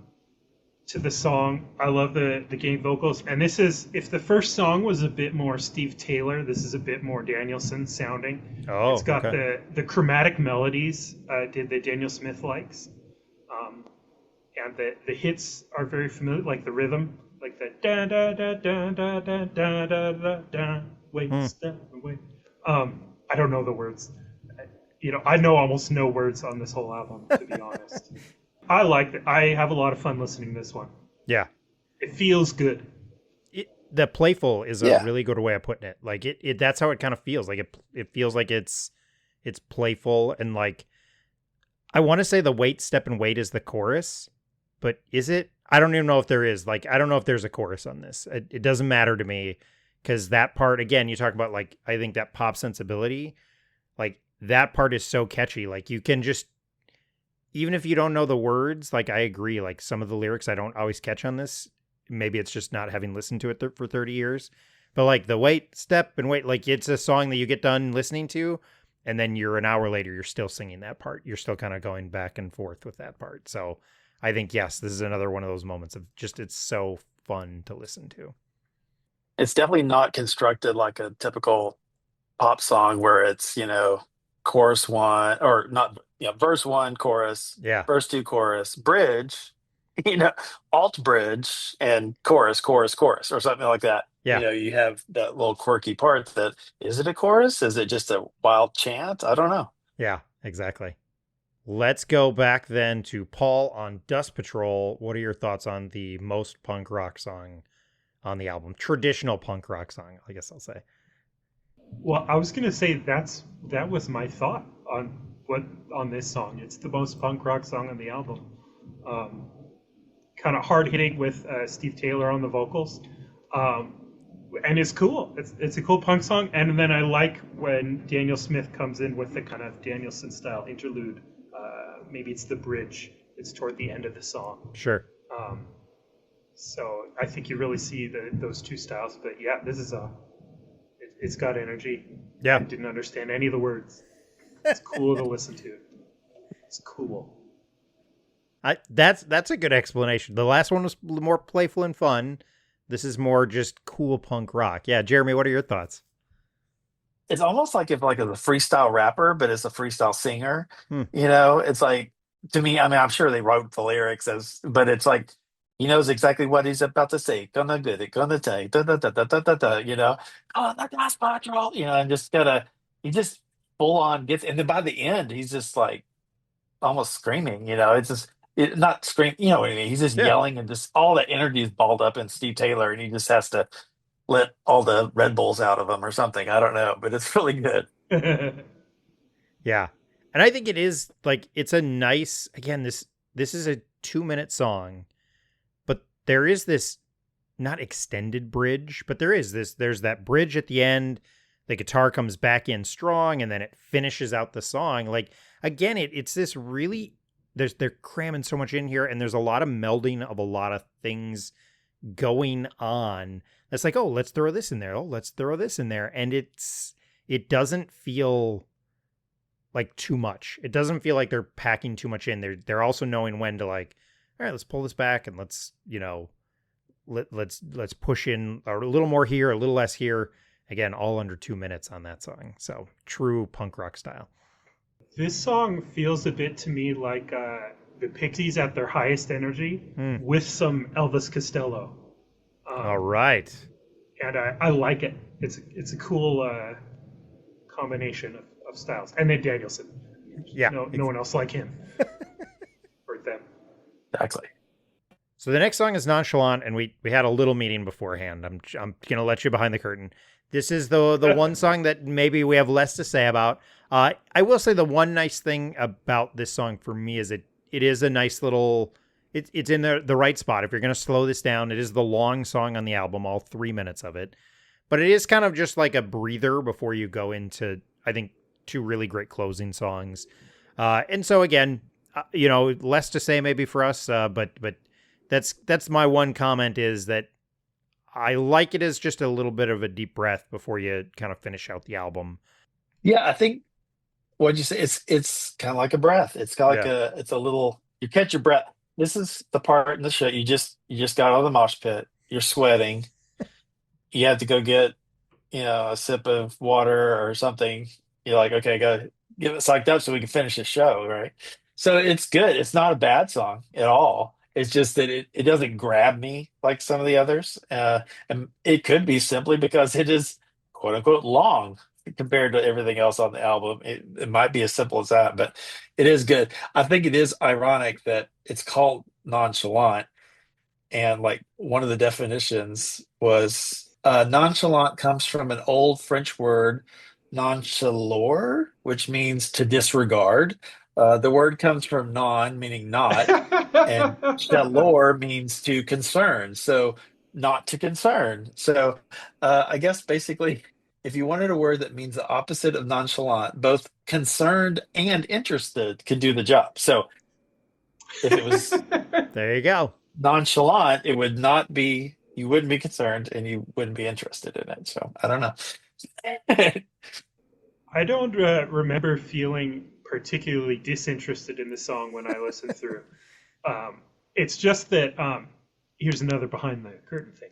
to the song. I love the game vocals. And this is, if the first song was a bit more Steve Taylor, this is a bit more Danielson sounding. Oh, It's got okay. the chromatic melodies did that Daniel Smith likes, um, and the hits are very familiar, like the rhythm, like the da da da da da da da da da da. Wait, step away. I don't know the words. I know almost no words on this whole album, to be honest. I like it. I have a lot of fun listening to this one. Yeah. It feels good. The playful is a Yeah. really good way of putting it. Like it that's how it kind of feels. Like it feels like it's playful and like I want to say the wait, step, and wait is the chorus, but is it? I don't even know if there is. Like I don't know if there's a chorus on this. It doesn't matter to me because that part again, you talk about like I think that pop sensibility, like that part is so catchy. Like you can just even if you don't know the words, like I agree. Like some of the lyrics I don't always catch on this. Maybe it's just not having listened to it for 30 years. But like the wait, step, and wait, like it's a song that you get done listening to, and then you're an hour later, you're still singing that part. You're still kind of going back and forth with that part. So I think, yes, this is another one of those moments of just it's so fun to listen to. It's definitely not constructed like a typical pop song where it's, chorus one or not, verse one, chorus, Yeah. verse two, chorus, bridge, you know, alt bridge and chorus, chorus, chorus, or something like that. Yeah. You have that little quirky part that is it a chorus? Is it just a wild chant? I don't know. Yeah, exactly. Let's go back then to Paul on Dust Patrol. What are your thoughts on the most punk rock song on the album? Traditional punk rock song, I guess I'll say. Well, I was gonna say that was my thought on this song. It's the most punk rock song on the album. Kind of hard hitting with Steve Taylor on the vocals, and it's cool. It's a cool punk song, and then I like when Daniel Smith comes in with the kind of Danielson style interlude. Maybe it's the bridge. It's toward the end of the song. Sure. So I think you really see those two styles. But yeah, this is it's got energy. Yeah. I didn't understand any of the words. It's cool to listen to. It's cool. That's a good explanation. The last one was more playful and fun. This is more just cool punk rock. Yeah, Jeremy, what are your thoughts? It's almost like if like a freestyle rapper, but it's a freestyle singer. Hmm. It's like, to me, I mean, I'm sure they wrote the lyrics but it's like he knows exactly what he's about to say. Gonna get it, gonna take da da da da da da da. Oh, the gas patrol. And just he just full on gets, and then by the end, he's just like almost screaming. It's just not scream. You know what I mean? He's just Yeah. yelling, and just all that energy is balled up in Steve Taylor, and he just has to let all the Red Bulls out of him or something. I don't know, but it's really good. Yeah. And I think it is like, it's a nice, again, this is a 2-minute song, but there is this not extended bridge, but there's that bridge at the end. The guitar comes back in strong and then it finishes out the song. Like, again, it's this really, they're cramming so much in here, and there's a lot of melding of a lot of things going on. It's like, oh, let's throw this in there. Oh, let's throw this in there. And it doesn't feel like too much. It doesn't feel like they're packing too much in. They're also knowing when to, like, all right, let's pull this back and let's push in a little more here, a little less here. Again, all under 2 minutes on that song. So true punk rock style. This song feels a bit to me like the Pixies at their highest energy with some Elvis Costello. All right. And I like it. It's a cool combination of styles. And then Danielson. Yeah. No one else like him. Or them. Exactly. So the next song is Nonchalant, and we had a little meeting beforehand. I'm going to let you behind the curtain. This is the one song that maybe we have less to say about. I will say the one nice thing about this song for me is it is a nice little, it's in the right spot. If you're going to slow this down, it is the long song on the album, all 3 minutes of it. But it is kind of just like a breather before you go into, I think, 2 really great closing songs. And so again, less to say maybe for us, but that's my one comment, is that I like it as just a little bit of a deep breath before you kind of finish out the album. Yeah, I think what'd you say? It's kind of like a breath. It's kind of like it's a little, you catch your breath. This is the part in the show you just got out of the mosh pit. You're sweating. You have to go get a sip of water or something. You're like, okay, go get it psyched up so we can finish the show, right? So it's good. It's not a bad song at all. It's just that it doesn't grab me like some of the others. And it could be simply because it is quote unquote long compared to everything else on the album. It might be as simple as that, but it is good. I think it is ironic that it's called Nonchalant. And like one of the definitions was nonchalant comes from an old French word, nonchalor, which means to disregard. The word comes from non, meaning not, and chalor means to concern. So not to concern. So I guess basically, if you wanted a word that means the opposite of nonchalant, both concerned and interested can do the job. So if it was There you go. nonchalant, it would not be, you wouldn't be concerned and you wouldn't be interested in it. So I don't know. I don't remember feeling particularly disinterested in the song when I listened through. It's just that here's another behind the curtain thing.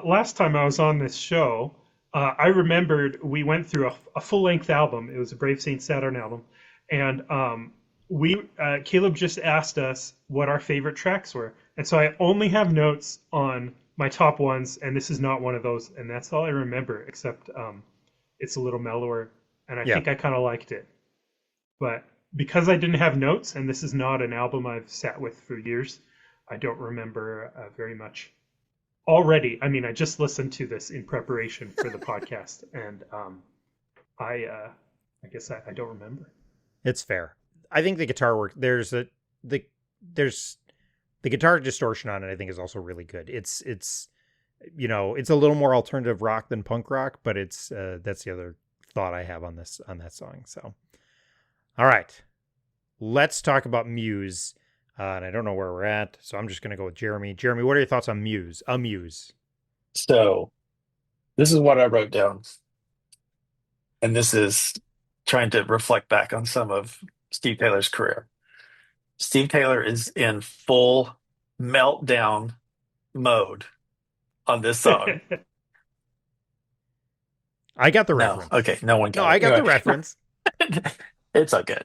Last time I was on this show, I remembered we went through a full-length album. It was a Brave Saint Saturn album, and Caleb just asked us what our favorite tracks were, and so I only have notes on my top ones, and this is not one of those, and that's all I remember, except it's a little mellower, and I think I kind of liked it. But because I didn't have notes, and this is not an album I've sat with for years, I don't remember very much. Already, I mean, I just listened to this in preparation for the podcast, and I guess I don't remember. It's fair. I think the guitar work, there's the guitar distortion on it, I think, is also really good. It's it's a little more alternative rock than punk rock, but it's that's the other thought I have on that song. So, all right, let's talk about Muse. And I don't know where we're at, so I'm just going to go with Jeremy. Jeremy, what are your thoughts on Muse? Muse. So this is what I wrote down, and this is trying to reflect back on some of Steve Taylor's career. Steve Taylor is in full meltdown mode on this song. I got the No, reference. okay, no one No, got I it. got the reference. It's okay.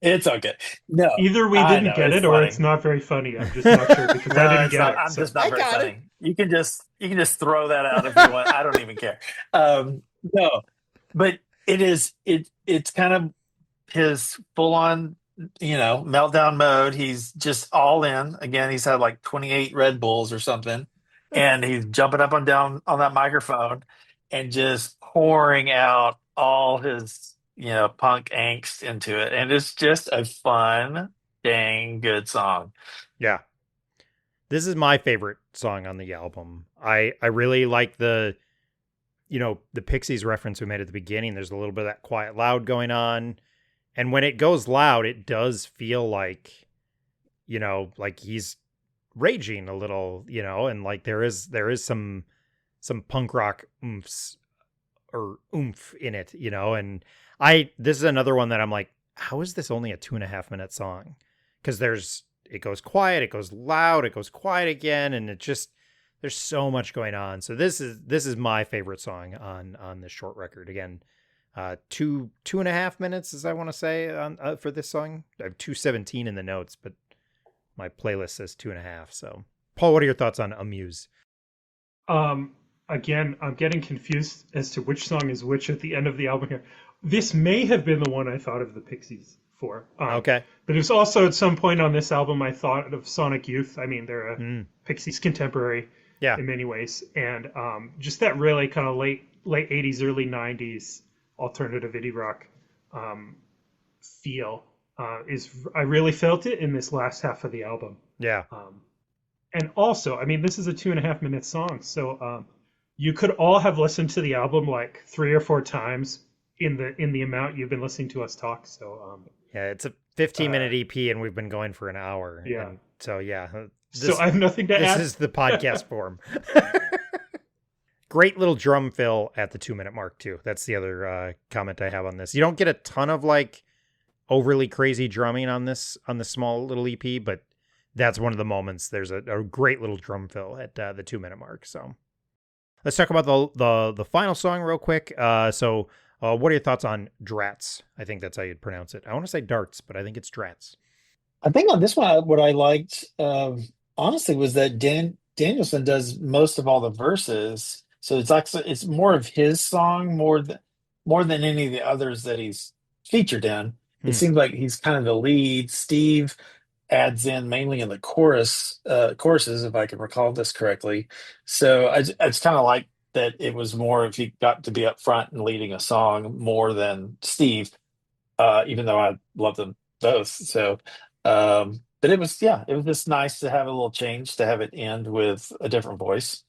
It's okay. No, Either we I didn't know get it's it or funny. it's not very funny. I'm just not sure because I No, didn't it's get not. it. I'm So just not I very got it. funny. You can just throw that out if you want. I don't even care. No, but it's kind of his full on, meltdown mode. He's just all in. Again, he's had like 28 Red Bulls or something, and he's jumping up and down on that microphone and just pouring out all his, punk angst into it. And it's just a fun, dang good song. Yeah. This is my favorite song on the album. I really like the Pixies reference we made at the beginning. There's a little bit of that quiet loud going on. And when it goes loud, it does feel like, like he's raging a little, and like there is some punk rock oomph in it, and this is another one that I'm like, how is this only a 2.5 minute song? Because it goes quiet, it goes loud, it goes quiet again, and it just there's so much going on. So this is my favorite song on this short record. Again, 2.5 minutes, as I want to say, on for this song. I have 2:17 in the notes, but my playlist says 2.5. So, Paul, what are your thoughts on Amuse? Again, I'm getting confused as to which song is which at the end of the album here. This may have been the one I thought of the Pixies for. Okay. But it was also at some point on this album I thought of Sonic Youth. I mean, they're a Mm. Pixies contemporary Yeah. in many ways, and just that really kind of late 80s, early 90s alternative indie rock feel I really felt it in this last half of the album. Yeah. And also, I mean, this is a 2.5 minute song, so you could all have listened to the album like 3 or 4 times in the amount you've been listening to us talk. So Yeah, it's a 15-minute EP, and we've been going for an hour. Yeah. And so yeah. So I have nothing to add. This is the podcast form. Great little drum fill at the 2-minute mark too. That's the other comment I have on this. You don't get a ton of like overly crazy drumming on this small little EP, but that's one of the moments. There's a great little drum fill at the 2-minute mark. So let's talk about the final song real quick. So what are your thoughts on Drats? I think that's how you'd pronounce it. I want to say darts, but I think it's Drats. I think on this one, what I liked, honestly, was that Danielson does most of all the verses. So it's more of his song more than any of the others that he's featured in. It Hmm. seems like he's kind of the lead. Steve adds in mainly in the choruses, if I can recall this correctly. So I just kind of like that it was more if he got to be up front and leading a song more than Steve, even though I love them both. So, but it was just nice to have a little change, to have it end with a different voice.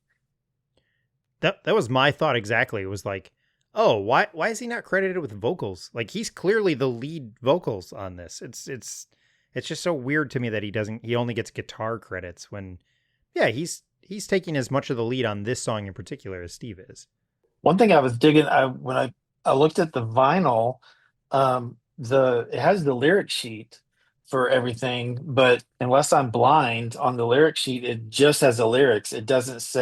That was my thought exactly. It was like, oh, why is he not credited with vocals? Like he's clearly the lead vocals on this. It's just so weird to me that he only gets guitar credits when yeah, he's taking as much of the lead on this song in particular as Steve is. One thing I was digging, when I looked at the vinyl, it has the lyric sheet for everything, but unless I'm blind, on the lyric sheet, it just has the lyrics. It doesn't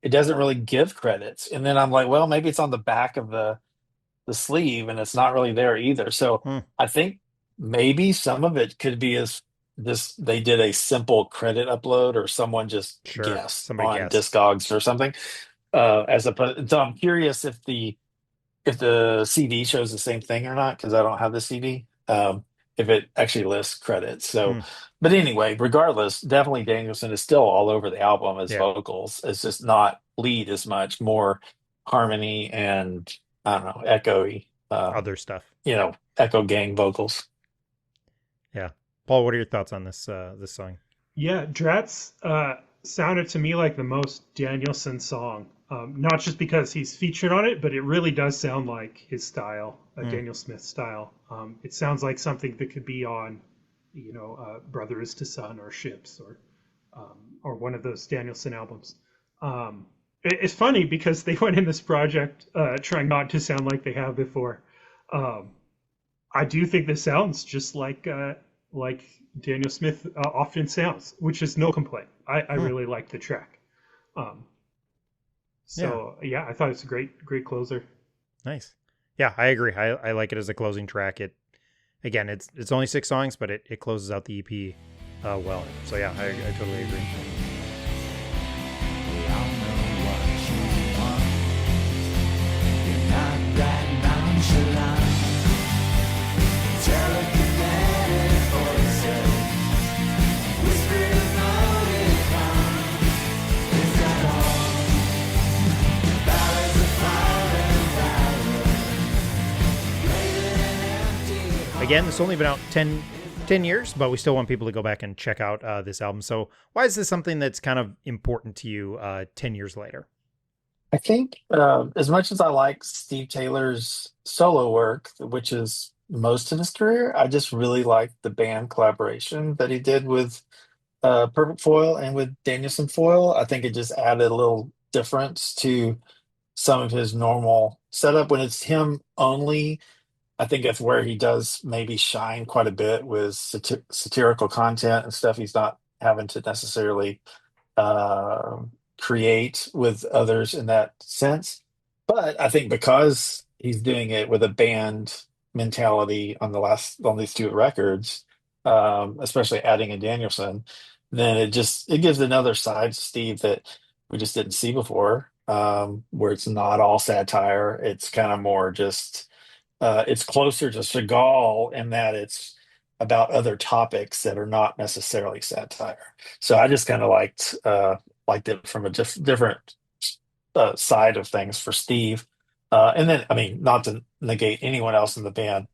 really give credits. And then I'm like, well, maybe it's on the back of the sleeve and it's not really there either. So Hmm. I think maybe some of it could be as this they did a simple credit upload, or someone just Sure. guessed Somebody on guessed. Discogs or something. So I'm curious if the CD shows the same thing or not, because I don't have the CD. If it actually lists credits. So, Hmm. but anyway, regardless, definitely Danielson is still all over the album as Yeah. vocals. It's just not lead as much, more harmony and I don't know, echoey, Other stuff. echo gang vocals. Yeah. Paul, what are your thoughts on this song? Yeah, Drats sounded to me like the most Danielson song. Not just because he's featured on it, but it really does sound like his style, Daniel Smith style. It sounds like something that could be on, Brother is to Son or Ships or one of those Danielson albums. It's funny because they went in this project trying not to sound like they have before. I do think this sounds just like Daniel Smith often sounds, which is no complaint. I really like the track. Yeah, I thought it's a great closer. Nice. Yeah, I agree. I like it as a closing track. It's only 6 songs, but it closes out the EP well. So yeah, I totally agree. We all know what you want. You're not that nonchalant. Telekinetic voices, whispering emoticon. Is that all? Ballads of fire and valor. Again, it's only been out 10 years, but we still want people to go back and check out this album. So why is this something that's kind of important to you 10 years later? I think as much as I like Steve Taylor's solo work, which is most of his career, I just really like the band collaboration that he did with Perfect Foil and with Danielson Foil. I think it just added a little difference to some of his normal setup. When it's him only, I think that's where he does maybe shine quite a bit with satirical content and stuff. He's not having to necessarily create with others in that sense. But I think because he's doing it with a band mentality on these 2 records, especially adding in Danielson, then it gives another side to Steve that we just didn't see before, where it's not all satire. It's kind of more just it's closer to Chagall in that it's about other topics that are not necessarily satire. So I just kind of liked it from a different side of things for Steve. And then, I mean, not to negate anyone else in the band,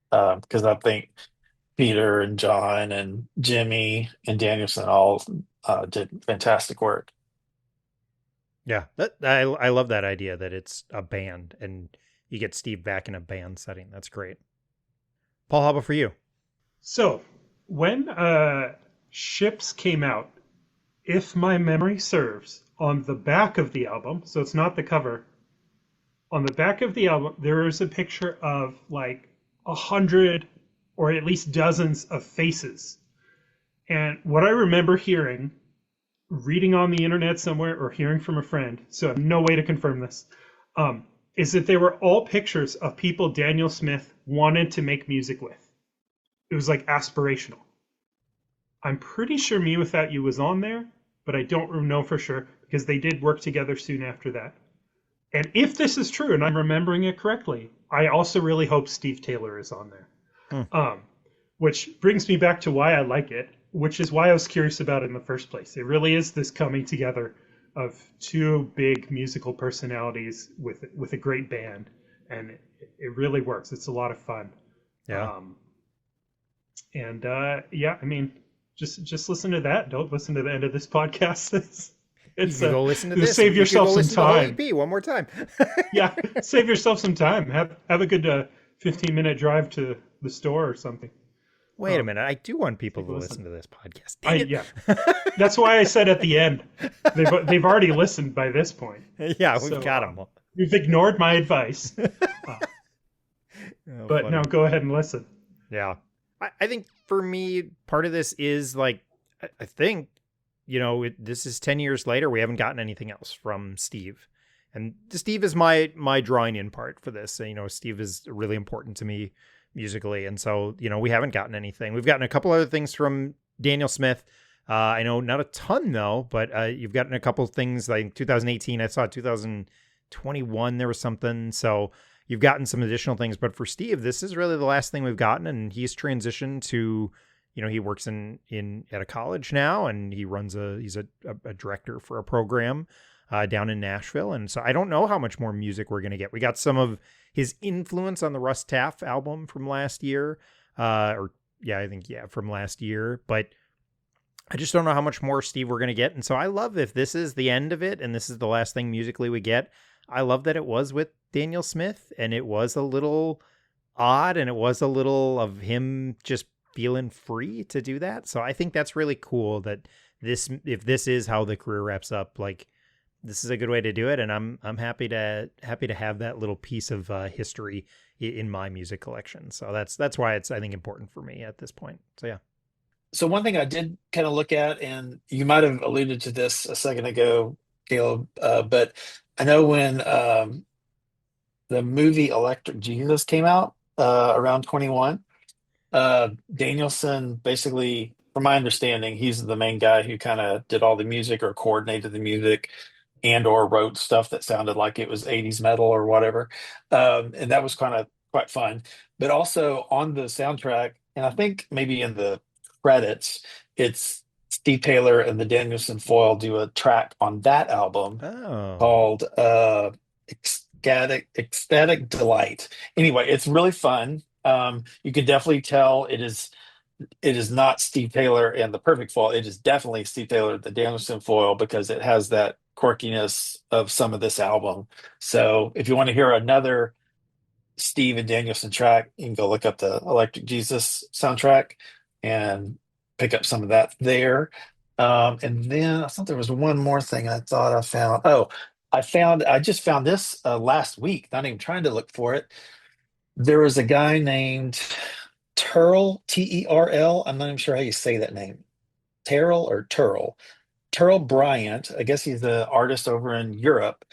because I think Peter and John and Jimmy and Danielson all did fantastic work. Yeah, I love that idea that it's a band and you get Steve back in a band setting. That's great. Paul, how about for you? So when Ships came out, if my memory serves, on the back of the album, so it's not the cover, on the back of the album, there is a picture of like 100 or at least dozens of faces. And what I remember hearing, reading on the internet somewhere or hearing from a friend, so I have no way to confirm this, is that they were all pictures of people Daniel Smith wanted to make music with. It was like aspirational. I'm pretty sure Me Without You was on there, but I don't know for sure because they did work together soon after that. And if this is true and I'm remembering it correctly, I also really hope Steve Taylor is on there. Which brings me back to why I like it, which is why I was curious about it in the first place. It really is this coming together of 2 big musical personalities with a great band, and it really works. It's a lot of fun. Yeah. Yeah, I mean, just listen to that. Don't listen to the end of this podcast. You can go listen to this. Save yourself some time. EP one more time. Yeah, save yourself some time. Have a good 15-minute drive to the store or something. Wait a minute. I do want people to listen to this podcast. Yeah, that's why I said at the end. They've already listened by this point. Yeah, we've got them. You've ignored my advice. But now go ahead and listen. Yeah. I think for me, part of this is like, I think, this is 10 years later. We haven't gotten anything else from Steve. And Steve is my drawing in part for this. Steve is really important to me musically. And so, we haven't gotten anything. We've gotten a couple other things from Daniel Smith. I know not a ton though, but you've gotten a couple of things like 2018. I saw 2021. There was something. So you've gotten some additional things, but for Steve, this is really the last thing we've gotten. And he's transitioned to, he works at a college now, and he's a director for a program down in Nashville. And so I don't know how much more music we're going to get. We got some of his influence on the Russ Taff album from last year, from last year. But I just don't know how much more Steve we're going to get. And so I love if this is the end of it and this is the last thing musically we get. I love that it was with Daniel Smith and it was a little odd and it was a little of him just feeling free to do that. So I think that's really cool that if this is how the career wraps up, like this is a good way to do it. And I'm happy to have that little piece of history in my music collection. So that's why it's, I think, important for me at this point. So yeah. So one thing I did kind of look at, and you might have alluded to this a second ago, Caleb, but I know when the movie Electric Jesus came out around 21, Danielson basically, from my understanding, he's the main guy who kind of did all the music or coordinated the music and or wrote stuff that sounded like it was 80s metal or whatever. And that was kind of quite fun. But also on the soundtrack, and I think maybe in the credits, it's Steve Taylor and the Danielson Foil do a track on that album Oh, called Ecstatic Delight. Anyway, it's really fun. You can definitely tell it is not Steve Taylor and the Perfect Foil. It is definitely Steve Taylor, the Danielson Foil, because it has that quirkiness of some of this album. So if you want to hear another Steve and Danielson track, you can go look up the Electric Jesus soundtrack and pick up some of that there. And then I thought there was one more thing I thought I found. Oh, I just found this last week, not even trying to look for it. There was a guy named Terrell, Terl. I'm not even sure how you say that name. Terrell or Turl. Terrell Bryant. I guess he's the artist over in Europe,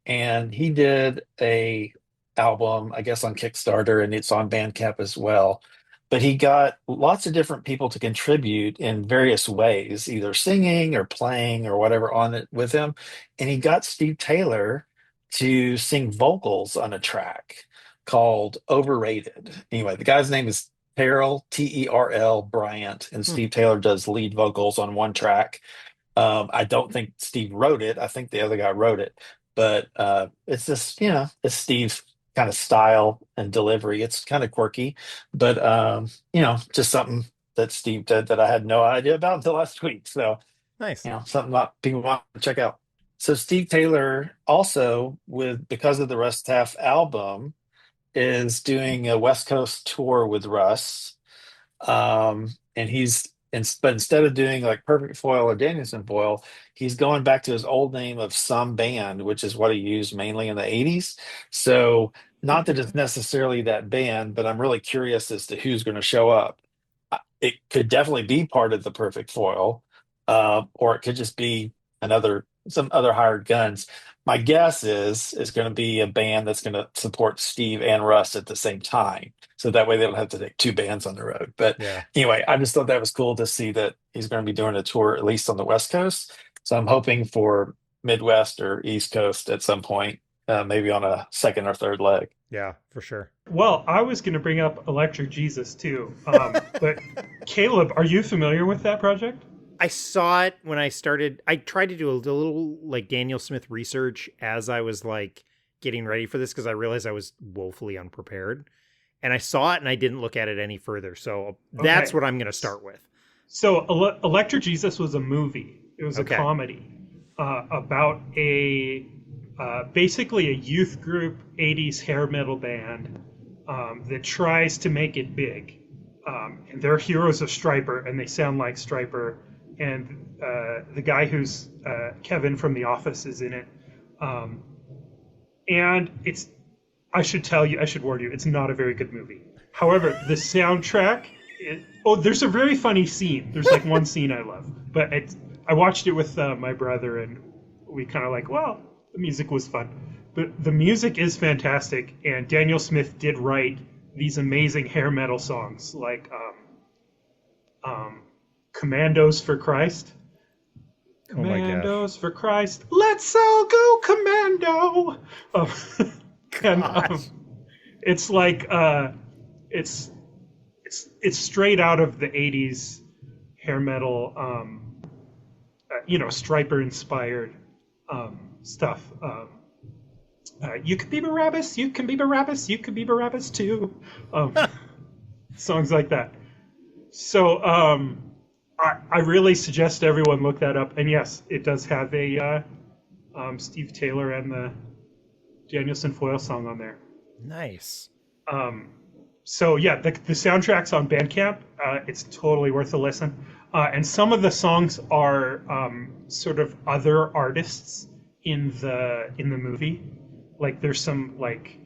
and he did a album, I guess, on Kickstarter, and it's on Bandcamp as well. But he got lots of different people to contribute in various ways, either singing or playing or whatever on it with him. And he got Steve Taylor to sing vocals on a track called Overrated. Anyway, the guy's name is Terrell, Terl Bryant, and hmm. Steve Taylor does lead vocals on one track. I don't think Steve wrote it. I think the other guy wrote it, but it's just, it's Steve's kind of style and delivery. It's kind of quirky, but just something that Steve did that I had no idea about until last week. So, Nice. something that people want to check out. So Steve Taylor also, with Because of the Rust Half album, is doing a West Coast tour with Russ. And but instead of doing like Perfect Foil or Danielson Foil, he's going back to his old name of Some Band, which is what he used mainly in the 80s. So, not that it's necessarily that band, but I'm really curious as to who's going to show up. It could definitely be part of the Perfect Foil, or it could just be some other hired guns. My guess is going to be a band that's going to support Steve and Russ at the same time. So that way they don't have to take two bands on the road. But Yeah. anyway, I just thought that was cool to see that he's going to be doing a tour, at least on the West Coast. So I'm hoping for Midwest or East Coast at some point, maybe on a second or third leg. Yeah, for sure. Well, I was going to bring up Electric Jesus too, but Caleb, are you familiar with that project? I saw it when I started. I tried to do a little like Daniel Smith research as I was like getting ready for this because I realized I was woefully unprepared. And I saw it and I didn't look at it any further. So that's Okay. what I'm going to start with. So Electric Jesus was a movie. It was a Okay. comedy about a basically a youth group 80s hair metal band that tries to make it big. And they're heroes of Stryper, and they sound like Stryper. And the guy who's Kevin from The Office is in it. And I should warn you, it's not a very good movie. However, the soundtrack, there's a very funny scene. There's like one scene I love. But I watched it with my brother, and we kind of like, well, the music was fun. But the music is fantastic, and Daniel Smith did write these amazing hair metal songs, like Commandos for Christ. Oh my gosh. Commandos for Christ, let's all go commando. And it's like it's straight out of the 80s hair metal, Stryper inspired stuff. You can be Barabbas, you can be Barabbas, you can be Barabbas too. Songs like that. So I really suggest everyone look that up. And yes, it does have a Steve Taylor and the Danielson Foyle song on there. Nice. So yeah, the soundtrack's on Bandcamp. It's totally worth a listen. And some of the songs are sort of other artists in the movie. Like there's some like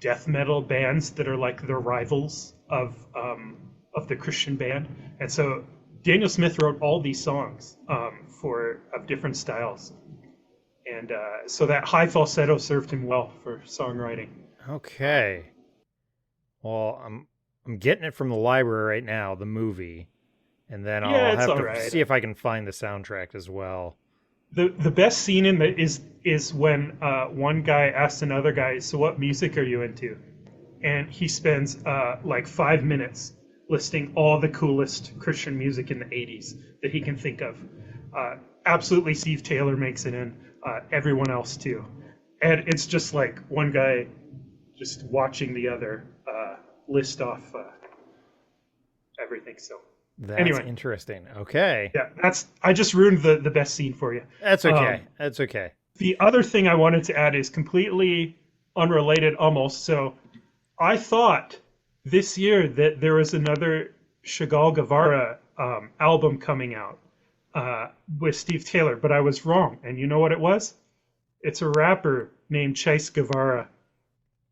death metal bands that are like the rivals of the Christian band. And so Daniel Smith wrote all these songs of different styles. And so that high falsetto served him well for songwriting. Okay. Well, I'm getting it from the library right now, the movie, and then Yeah, I'll it's have all to right. see if I can find the soundtrack as well. The best scene in the is when one guy asks another guy, "So what music are you into?" And he spends like 5 minutes listing all the coolest Christian music in the '80s that he can think of. Absolutely, Steve Taylor makes it in. Everyone else too, and it's just like one guy just watching the other list off everything. So That's anyway, interesting. Okay. yeah, I just ruined the best scene for you. That's okay. That's okay. The other thing I wanted to add is completely unrelated almost. So I thought this year that there was another Chagall Guevara album coming out with Steve Taylor, but I was wrong. And you know what it was? It's a rapper named Chase Guevara.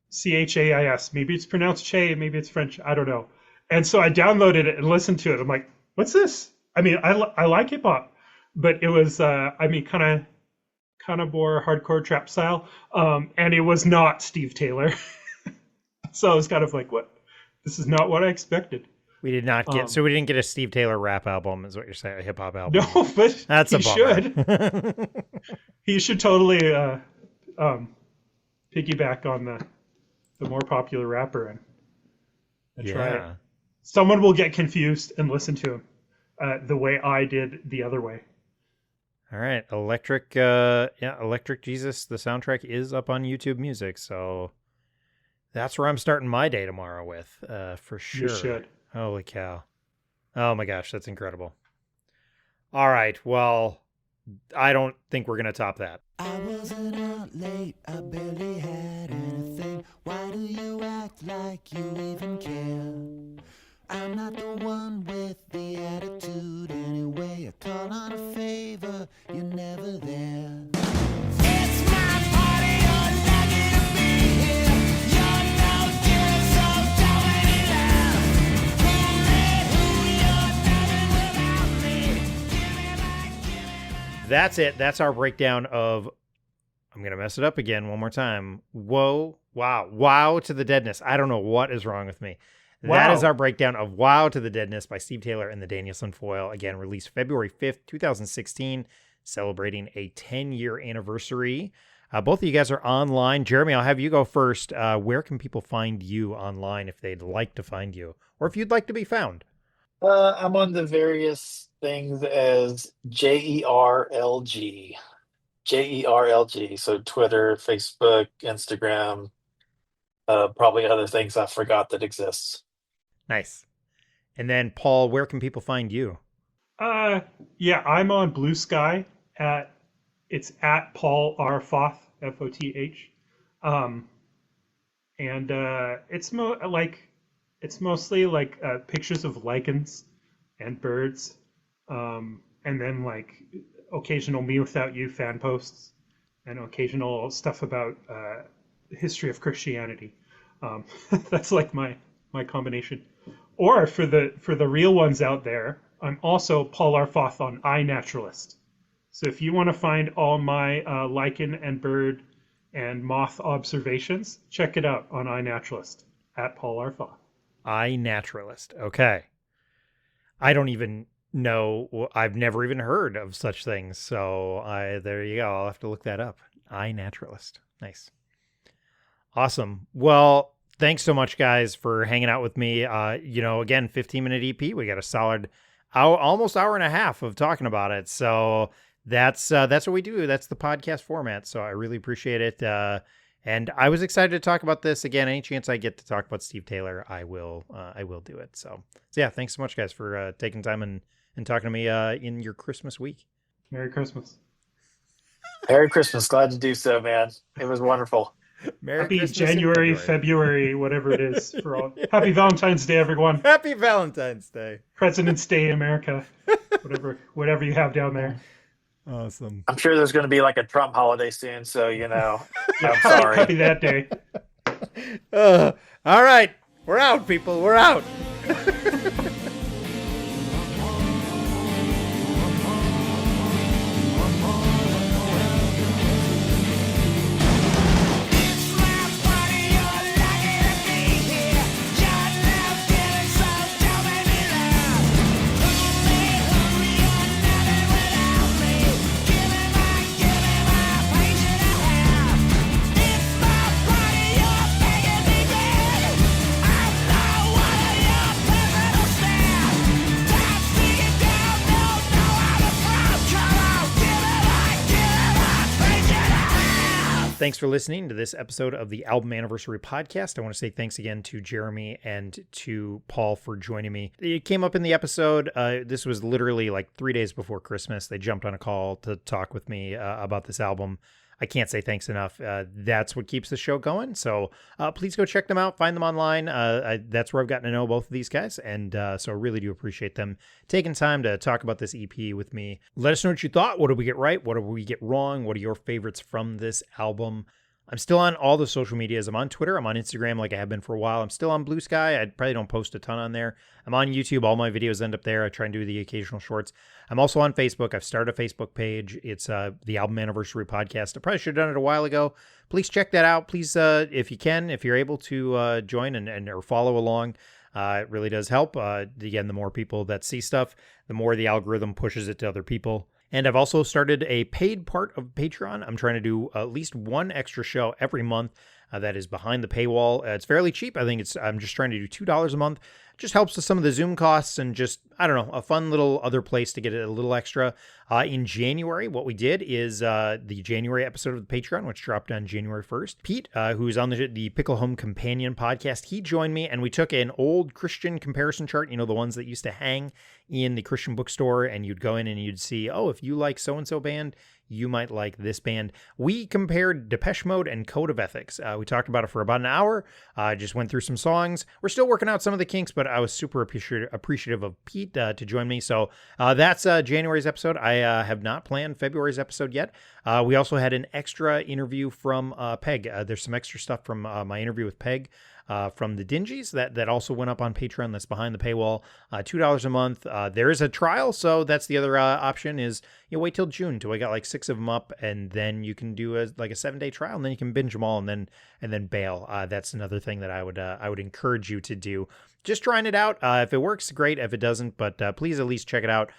Chais. Maybe it's pronounced Che, maybe it's French. I don't know. And so I downloaded it and listened to it. I'm like, what's this? I mean, I like hip hop, but it was, kind of more hardcore trap style. And it was not Steve Taylor. So I was kind of like, what? This is not what I expected. We did not get, so we didn't get a Steve Taylor rap album, is what you're saying, a hip hop album. No, but That's a he bummer. should. He should totally piggyback on the more popular rapper and try it. Someone will get confused and listen to him the way I did the other way. All right, Electric Jesus. The soundtrack is up on YouTube Music, so that's where I'm starting my day tomorrow with, for sure. You should. Holy cow! Oh my gosh, that's incredible. All right, well, I don't think we're gonna top that. I wasn't out late, I barely had anything. Why do you act like you even care? I'm not the one with the attitude anyway. I call on a favor, you're never there. It's my party, you're lucky to be here. You're no good, so don't let it out. You're nothing without me. Give me back. That's it. That's our breakdown of, I'm going to mess it up again one more time. Whoa, wow, wow to the Deadness. I don't know what is wrong with me. That Wow. is our breakdown of Wow to the Deadness by Steve Taylor and the Danielson Foyle. Again, released February 5th, 2016, celebrating a 10-year anniversary. Both of you guys are online. Jeremy, I'll have you go first. Where can people find you online if they'd like to find you, or if you'd like to be found? I'm on the various things as JERLG. JERLG. So Twitter, Facebook, Instagram, probably other things I forgot that exists. Nice. And then, Paul, where can people find you? Yeah, I'm on Blue Sky it's at Paul R. Foth, F-O-T-H. And it's mostly like pictures of lichens and birds. And then like occasional Me Without You fan posts and occasional stuff about the history of Christianity. That's like my combination. Or for the real ones out there, I'm also Paul R. Foth on iNaturalist. So if you want to find all my lichen and bird and moth observations, check it out on iNaturalist at Paul R. Foth. iNaturalist. Okay. I don't even know. I've never even heard of such things. So there you go. I'll have to look that up. iNaturalist. Nice. Awesome. Well, thanks so much, guys, for hanging out with me. Again, 15-minute EP. We got a solid almost hour and a half of talking about it. So that's what we do. That's the podcast format. So I really appreciate it. And I was excited to talk about this again. Any chance I get to talk about Steve Taylor, I will do it. So yeah, thanks so much, guys, for taking time and talking to me in your Christmas week. Merry Christmas. Merry Christmas. Glad to do so, man. It was wonderful. Merry Happy Christmas in January, February, whatever it is for all. Happy Valentine's Day, everyone. Happy Valentine's Day. President's Day, America. Whatever you have down there. Awesome. I'm sure there's going to be like a Trump holiday soon, so I'm sorry. Happy that day. All right. We're out, people. We're out. Thanks for listening to this episode of the Album Anniversary Podcast. I want to say thanks again to Jeremy and to Paul for joining me. It came up in the episode. This was literally like 3 days before Christmas. They jumped on a call to talk with me about this album. I can't say thanks enough. That's what keeps the show going. So please go check them out. Find them online. That's where I've gotten to know both of these guys. And so I really do appreciate them taking time to talk about this EP with me. Let us know what you thought. What did we get right? What did we get wrong? What are your favorites from this album? I'm still on all the social medias. I'm on Twitter. I'm on Instagram like I have been for a while. I'm still on Blue Sky. I probably don't post a ton on there. I'm on YouTube. All my videos end up there. I try and do the occasional shorts. I'm also on Facebook. I've started a Facebook page. It's the Album Anniversary Podcast. I probably should have done it a while ago. Please check that out. Please, if you can, if you're able to join and or follow along, it really does help. Again, the more people that see stuff, the more the algorithm pushes it to other people. And I've also started a paid part of Patreon. I'm trying to do at least one extra show every month that is behind the paywall. It's fairly cheap. I'm just trying to do $2 a month. Just helps with some of the Zoom costs and just, I don't know, a fun little other place to get it a little extra. In January, what we did is the January episode of the Patreon, which dropped on January 1st. Pete, who's on the Pickle Home Companion podcast, he joined me and we took an old Christian comparison chart, the ones that used to hang in the Christian bookstore, and you'd go in and you'd see, oh, if you like so-and-so band, you might like this band. We compared Depeche Mode and Code of Ethics. We talked about it for about an hour. Just went through some songs. We're still working out some of the kinks, but I was super appreciative of Pete to join me. So that's January's episode. I have not planned February's episode yet. We also had an extra interview from Peg. There's some extra stuff from my interview with Peg. From the Dingies that also went up on Patreon. That's behind the paywall, $2 a month. There is a trial, so that's the other option is wait till June till we got like 6 of them up, and then you can do a 7-day trial, and then you can binge them all, and then bail. That's another thing that I would encourage you to do. Just trying it out. If it works, great. If it doesn't, but please at least check it out.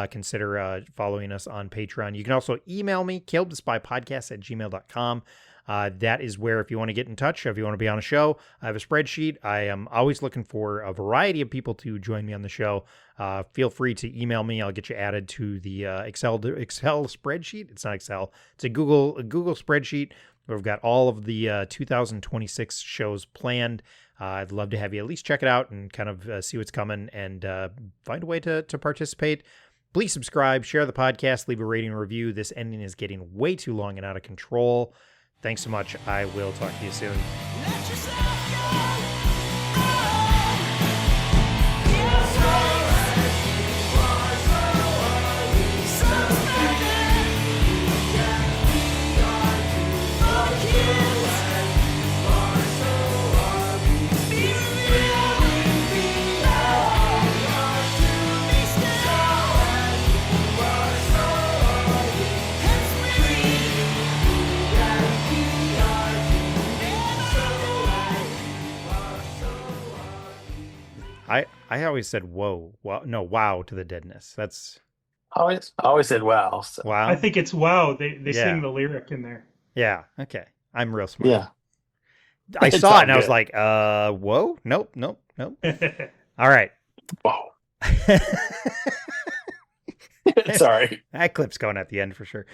Consider following us on Patreon. You can also email me, CalebTheSpypodcasts@gmail.com. That is where, if you want to get in touch, if you want to be on a show, I have a spreadsheet. I am always looking for a variety of people to join me on the show. Feel free to email me. I'll get you added to the Excel spreadsheet. It's not Excel. It's a Google spreadsheet where we've got all of the 2026 shows planned. I'd love to have you at least check it out and kind of see what's coming and find a way to participate. Please subscribe, share the podcast, leave a rating and review. This ending is getting way too long and out of control. Thanks so much. I will talk to you soon. Let yourself go. I always said whoa, no, wow to the Deadness. That's I always said wow. So. wow. I think it's wow. They sing the lyric in there. Yeah. Okay. I'm real smart. Yeah. I It's saw all it and I was good. like, whoa, nope. All right. Whoa. Sorry. That clip's going at the end for sure.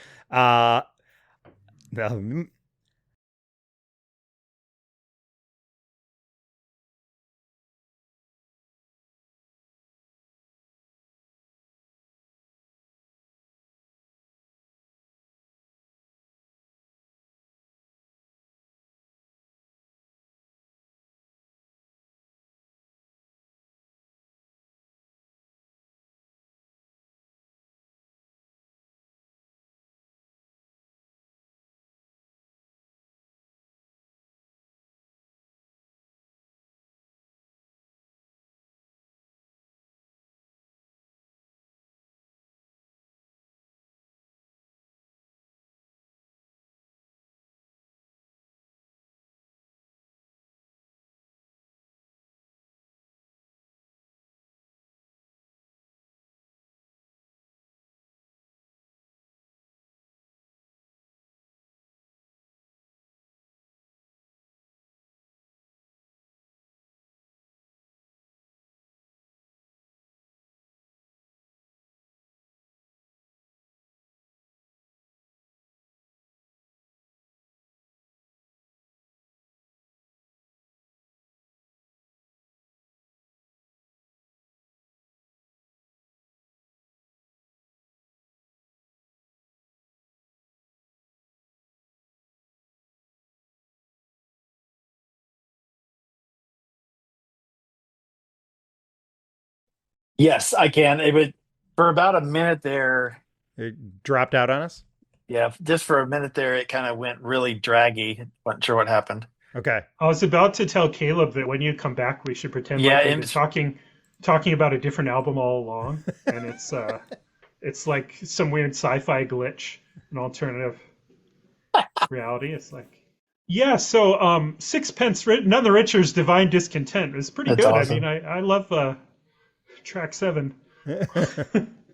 Yes, I can. It would for about a minute there. It dropped out on us. Yeah, just for a minute there, it kind of went really draggy. Wasn't sure what happened. Okay. I was about to tell Caleb that when you come back, we should pretend Yeah, like we've and been talking about a different album all along, and it's like some weird sci-fi glitch, an alternative reality. It's like, yeah. So, Sixpence None the Richer's Divine Discontent is pretty that's good. I mean, awesome. I love track 7.